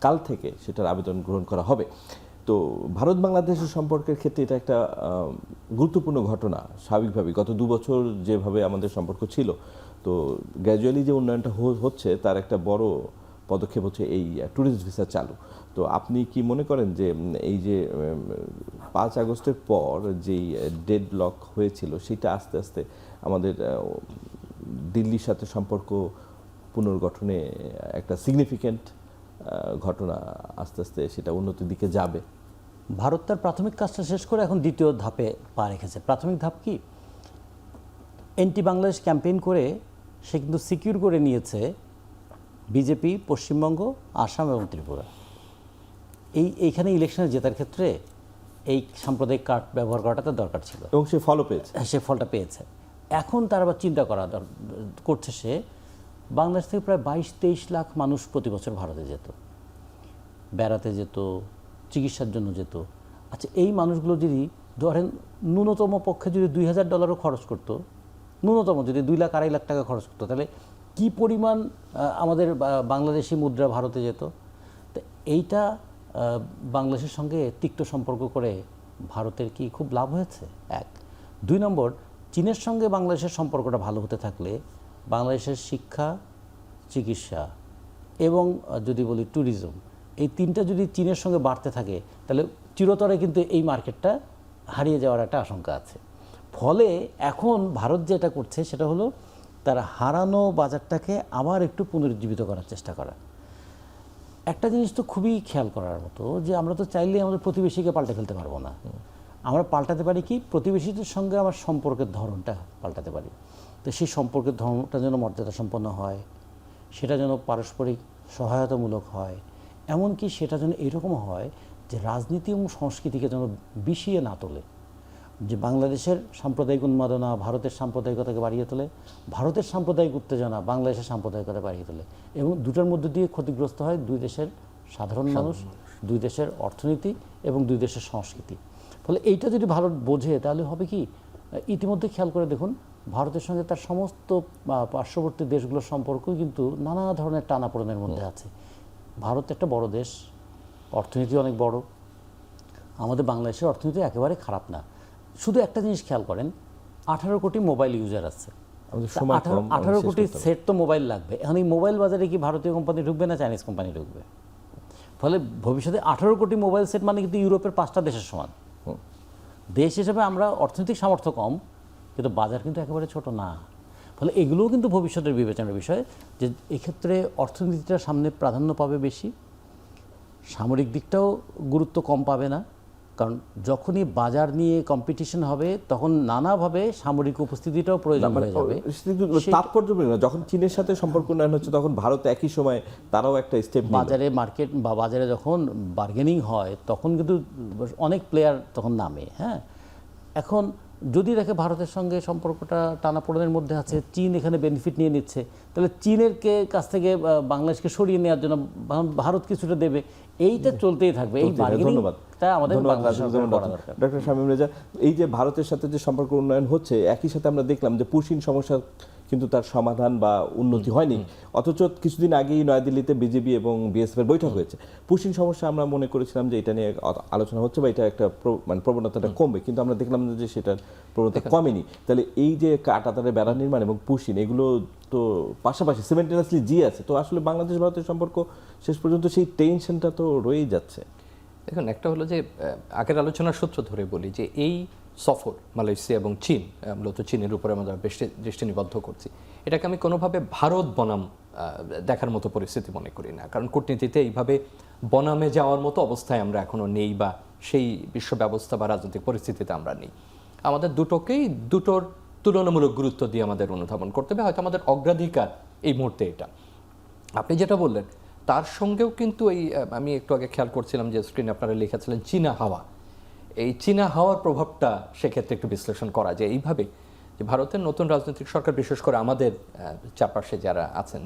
কাল থেকে সেটার আবেদন গ্রহণ করা হবে। তো ভারত বাংলাদেশের সম্পর্কের ক্ষেত্রে এটা একটা গুরুত্বপূর্ণ ঘটনা। স্বাভাবিকভাবেই গত 2 বছর যেভাবে আমাদের সম্পর্ক ছিল, তো গ্র্যাজুয়ালি যে উন্নয়নটা হচ্ছে তার একটা বড় পদক্ষেপ হচ্ছে এই ট্যুরিস্ট ভিসা চালু। তো আপনি কি মনে করেন যে এই যে 5 আগস্টের পর যেই ডেড লক হয়েছিল, সেটা আস্তে আস্তে আমাদের দিল্লির সাথে সম্পর্ক পুনর্গঠনে একটা সিগনিফিক্যান্ট ঘটনা, আস্তে আস্তে সেটা উন্নতির দিকে যাবে? ভারত তার প্রাথমিক কাজটা শেষ করে এখন দ্বিতীয় ধাপে পা রেখেছে। প্রাথমিক ধাপ কি? এন্টি বাংলাদেশ ক্যাম্পেইন করে সে কিন্তু সিকিউর করে নিয়েছে বিজেপি, পশ্চিমবঙ্গ, আসাম এবং ত্রিপুরা। এইখানে ইলেকশনে জেতার ক্ষেত্রে এই সাম্প্রদায়িক কার্ড ব্যবহার করাটা তার দরকার ছিল এবং সে ফলও পেয়েছে। সে ফলটা পেয়েছে। এখন তার আবার চিন্তা করছে সে বাংলাদেশ থেকে প্রায় 22-23 লাখ মানুষ প্রতি বছর ভারতে যেত, বেড়াতে যেত, চিকিৎসার জন্য যেত। আচ্ছা, এই মানুষগুলো যদি ধরেন ন্যূনতম পক্ষে যদি $2000 খরচ করতো, ন্যূনতম যদি 2 লাখ 2.5 লাখ টাকা খরচ করতো, তাহলে কি পরিমাণ আমাদের বাংলাদেশি মুদ্রা ভারতে যেত? তো এইটা বাংলাদেশের সঙ্গে তিক্ত সম্পর্ক করে ভারতের কি খুব লাভ হয়েছে? 1। 2 নম্বর, চীনের সঙ্গে বাংলাদেশের সম্পর্কটা ভালো হতে থাকলে বাংলাদেশের শিক্ষা, চিকিৎসা এবং যদি বলি ট্যুরিজম, এই 3টা যদি চীনের সঙ্গে বাড়তে থাকে, তাহলে চিরতরে কিন্তু এই মার্কেটটা হারিয়ে যাওয়ার একটা আশঙ্কা আছে। ফলে এখন ভারত যেটা করছে সেটা হলো তার হারানো বাজারটাকে আবার একটু পুনরুজ্জীবিত করার চেষ্টা করা। একটা জিনিস তো খুবই খেয়াল করার মতো, যে আমরা তো চাইলেই আমাদের প্রতিবেশীকে পাল্টে ফেলতে পারবো না। আমরা পাল্টাতে পারি কি? প্রতিবেশীদের সঙ্গে আমার সম্পর্কের ধরনটা পাল্টাতে পারি। তো সেই সম্পর্কের ধর্মটা যেন মর্যাদা সম্পন্ন হয়, সেটা যেন পারস্পরিক সহায়তামূলক হয়, এমনকি সেটা যেন এরকম হয় যে রাজনীতি এবং সংস্কৃতিকে যেন বিষিয়ে না তোলে। যে বাংলাদেশের সাম্প্রদায়িক উন্মাদনা ভারতের সাম্প্রদায়িকতাকে বাড়িয়ে তোলে, ভারতের সাম্প্রদায়িক উত্তেজনা বাংলাদেশের সাম্প্রদায়িকতা বাড়িয়ে তোলে, এবং দুটার মধ্যে দিয়ে ক্ষতিগ্রস্ত হয় 2 দেশের সাধারণ মানুষ, 2 দেশের অর্থনীতি এবং 2 দেশের সংস্কৃতি। ফলে এইটা যদি ভারত বোঝে, তাহলে হবে কি, ইতিমধ্যে খেয়াল করে দেখুন ভারতের সঙ্গে তার সমস্ত পার্শ্ববর্তী দেশগুলোর সম্পর্ক কিন্তু নানা ধরনের টানাপোড়েনের মধ্যে আছে। ভারত একটা বড় দেশ, অর্থনীতি অনেক বড়, আমাদের বাংলাদেশের অর্থনীতি একেবারে খারাপ না। শুধু একটা জিনিস খেয়াল করেন, 18 কোটি মোবাইল ইউজার আছে, 18 কোটি সেট তো মোবাইল লাগবে। এখন এই মোবাইল বাজারে কি ভারতীয় কোম্পানি ঢুকবে না চাইনিজ কোম্পানি ঢুকবে? ফলে ভবিষ্যতে 18 কোটি মোবাইল সেট মানে কিন্তু ইউরোপের 5টা দেশের সমান। দেশ হিসেবে আমরা অর্থনৈতিক সামর্থ্য কম, কিন্তু বাজার কিন্তু একেবারে ছোট না। ফলে এগুলোও কিন্তু ভবিষ্যতের বিবেচনার বিষয়, যে এক্ষেত্রে অর্থনীতিটা সামনে প্রাধান্য পাবে বেশি, সামরিক দিকটাও গুরুত্ব কম পাবে না, কারণ যখনই বাজার নিয়ে কম্পিটিশন হবে তখন নানাভাবে সামরিক উপস্থিতিটাও প্রয়োজন হয়ে যাবে। তাৎপর্য না, যখন চীনের সাথে সম্পর্ক উন্নয়ন হচ্ছে তখন ভারত একই সময় তারাও একটা স্টেপ বাজারে মার্কেট বা বাজারে যখন বার্গেনিং হয় তখন কিন্তু অনেক প্লেয়ার তখন নামে। হ্যাঁ, এখন যদি দেখে ভারতের সঙ্গে সম্পর্কটা টানাপোড়েনের মধ্যে আছে, চীন এখানে বেনিফিট নিয়ে নিচ্ছে, তাহলে চীনের কাছ থেকে বাংলাদেশকে সরিয়ে নেওয়ার জন্য ভারত কিছুটা দেবে, এইটা চলতেই থাকবে। এই বার্গেনিংটা আমাদের ডক্টর শামীম রেজা, এই যে ভারতের সাথে যে সম্পর্ক উন্নয়ন হচ্ছে, একই সাথে আমরা দেখলাম যে পুশিন সমস্যা কিন্তু তার সমাধান বা উন্নতি হয়নি, অথচ কিছুদিন আগেই নয়াদিল্লিতে বিজেপি এবং বিএসএফ এর বৈঠক হয়েছে। পুশিন সমস্যা আমরা মনে করেছিলাম যে এটা নিয়ে আলোচনা হচ্ছে বা এটা একটা মানে প্রবণতাটা কমবে, কিন্তু আমরা দেখলাম যে সেটার প্রবণতা কমেনি। তাহলে এই যে কাঁটাতারের বেড়া নির্মাণ এবং পুশিন, এগুলো তো পাশাপাশি সিমেন্টেনাসলি জি আছে, তো আসলে বাংলাদেশ ভারতের সম্পর্ক শেষ পর্যন্ত সেই টেনশনটা তো রয়েই যাচ্ছে। দেখুন, একটা হলো যে আগের আলোচনার সূত্র ধরে বলি যে এই সফর মালয়েশিয়া এবং চীন, মূলত চীনের উপরে আমরা দৃষ্টি নিবদ্ধ করছি, এটাকে আমি কোনোভাবে ভারত বনাম দেখার মতো পরিস্থিতি মনে করি না। কারণ কূটনীতিতে এইভাবে বনামে যাওয়ার মতো অবস্থায় আমরা এখনও নেই, বা সেই বিশ্ব ব্যবস্থা বা রাজনৈতিক পরিস্থিতিতে আমরা নেই। আমাদের দুটোর তুলনামূলক গুরুত্ব দিয়ে আমাদের অনুধাবন করতে হবে। হয়তো আমাদের অগ্রাধিকার এই মুহূর্তে এটা। আপনি যেটা বললেন তার সঙ্গেও কিন্তু আমি একটু আগে খেয়াল করছিলাম যে স্ক্রিনে আপনারা লিখেছিলেন চীনা হাওয়া, এই চীনা হাওয়ার প্রভাবটা সেক্ষেত্রে একটু বিশ্লেষণ করা যায় এইভাবে যে ভারতের নতুন রাজনৈতিক সরকার, বিশেষ করে আমাদের চারপাশে যারা আছেন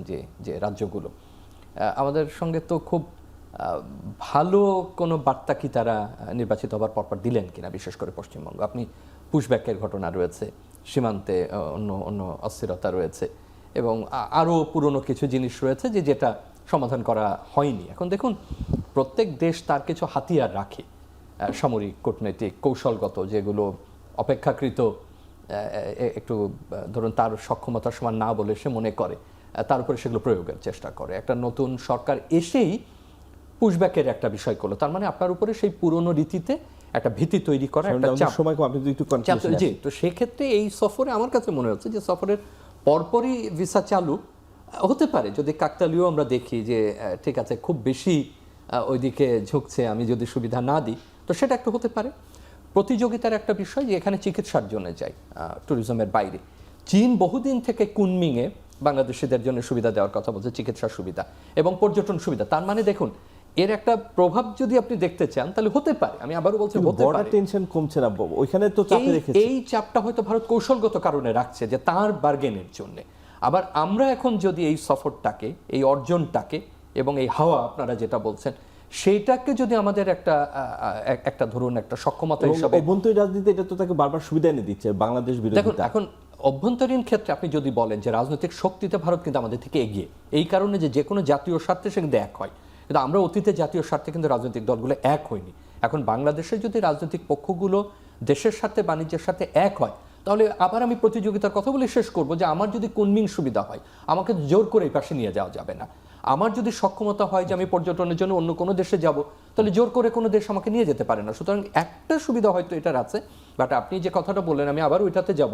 যে রাজ্যগুলো, আমাদের সঙ্গে তো খুব ভালো কোনো বার্তা কি তারা নির্বাচিত হবার পরপর দিলেন কিনা, বিশেষ করে পশ্চিমবঙ্গ। আপনি পুশব্যাকের ঘটনা রয়েছে, সীমান্তে অন্য অস্থিরতা রয়েছে, এবং আরও পুরনো কিছু জিনিস রয়েছে যেটা সমাধান করা হয়নি। এখন দেখুন, প্রত্যেক দেশ তার কিছু হাতিয়ার রাখে, সামরিক, কূটনৈতিক, কৌশলগত, যেগুলো অপেক্ষাকৃত একটু ধরুন তার সক্ষমতার সমান না বলে সে মনে করে, তার উপরে সেগুলো প্রয়োগের চেষ্টা করে। একটা নতুন সরকার এসেই পুশব্যাকের একটা বিষয় করলো, তার মানে আপনার উপরে সেই পুরনো রীতিতে একটা ভীতি তৈরি করা, একটা চাপ। জি, তো সেক্ষেত্রে এই সফরে আমার কাছে মনে হচ্ছে যে সফরের পরপরই ভিসা চালু হতে পারে, যদি কাকতালীয় আমরা দেখি যে ঠিক আছে খুব বেশি ওইদিকে ঝুঁকছে, আমি যদি সুবিধা না দিই, তো সেটা একটা হতে পারে। প্রতিযোগিতার একটা বিষয় যে এখানে চিকিৎসার জন্য যাই ট্যুরিজমের বাইরে, চীন বহুদিন থেকে কুনমিংয়ে বাংলাদেশিদের জন্য সুবিধা দেওয়ার কথা বলছে, চিকিৎসা সুবিধা এবং পর্যটন সুবিধা। তার মানে দেখুন, এর একটা প্রভাব যদি আপনি দেখতে চান তাহলে হতে পারে। আমি আবারও বলছি, বর্ডার টেনশন কমছে না, ওইখানে তো চাপে রেখেছে। এই চাপটা হয়তো ভারত কৌশলগত কারণে রাখছে যে তার বার্গেনের জন্য। আবার আমরা এখন যদি এই সফরটাকে, এই অর্জনটাকে এবং এই হাওয়া আপনারা যেটা বলছেন, সেইটাকে যদি আমাদের একটা ধরুন একটা সক্ষমতা হিসাবে, অভ্যন্তরীণ রাজনীতি এটা তো তাকে বারবার সুবিধা এনে দিচ্ছে বাংলাদেশ বিরোধী। দেখুন, এখন অভ্যন্তরীণ ক্ষেত্রে আপনি যদি বলেন যে রাজনৈতিক শক্তিতে ভারত কিন্তু আমাদের থেকে এগিয়ে, এই কারণে যে কোনো জাতীয় স্বার্থে সে কিন্তু এক হয়, কিন্তু আমরা অতীতে জাতীয় স্বার্থে কিন্তু রাজনৈতিক দলগুলো এক হয়নি। এখন বাংলাদেশের যদি রাজনৈতিক পক্ষগুলো দেশের সাথে, বাণিজ্যের সাথে এক হয়, তাহলে আবার আমি প্রতিযোগিতার কথা বলে শেষ করব যে আমার যদি কুনমিং সুবিধা হয়, আমাকে জোর করে এই পাশে নিয়ে যাওয়া যাবে না। আমার যদি সক্ষমতা হয় যে আমি পর্যটনের জন্য অন্য কোনো দেশে যাব, তাহলে জোর করে কোনো দেশ আমাকে নিয়ে যেতে পারে না। সুতরাং একটা সুবিধা হয়তো এটার আছে, বাট আপনি যে কথাটা বললেন আমি আবার ওইটাতে যাব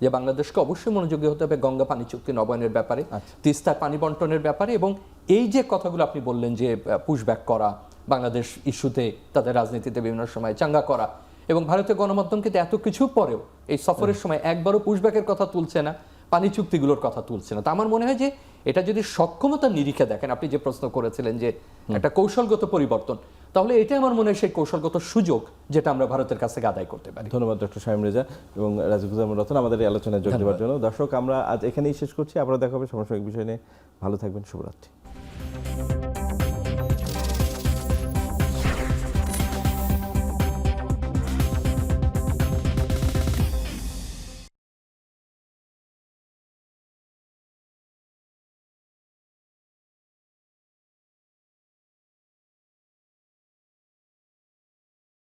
যে বাংলাদেশকে অবশ্যই মনোযোগী হতে হবে গঙ্গা পানি চুক্তি নবায়নের ব্যাপারে, তিস্তার পানি বন্টনের ব্যাপারে, এবং এই যে কথাগুলো আপনি বললেন যে পুশব্যাক করা, বাংলাদেশ ইস্যুতে তাদের রাজনীতিতে বিভিন্ন সময় চাঙ্গা করা, এবং ভারতীয় গণমাধ্যম কিন্তু এত কিছু পরেও এই সফরের সময় একবারও পুশব্যাকের কথা তুলছে না, পানি চুক্তিগুলোর কথা তুলছে না। তো আমার মনে হয় যে এটা যদি সক্ষমতার নিরিখে দেখেন, আপনি যে প্রশ্ন করেছিলেন যে একটা কৌশলগত পরিবর্তন, তাহলে এটা আমার মনে হয় সেই কৌশলগত সুযোগ যেটা আমরা ভারতের কাছ থেকে আদায় করতে পারি। ধন্যবাদ ডক্টর শামীম রেজা এবং রাজিকুজ্জামান রতন আমাদের এই আলোচনায় যোগ দেওয়ার জন্য। দর্শক, আমরা আজ এখানেই শেষ করছি। আবার দেখা হবে সমসাময়িক বিষয় নিয়ে। ভালো থাকবেন, শুভরাত্রি।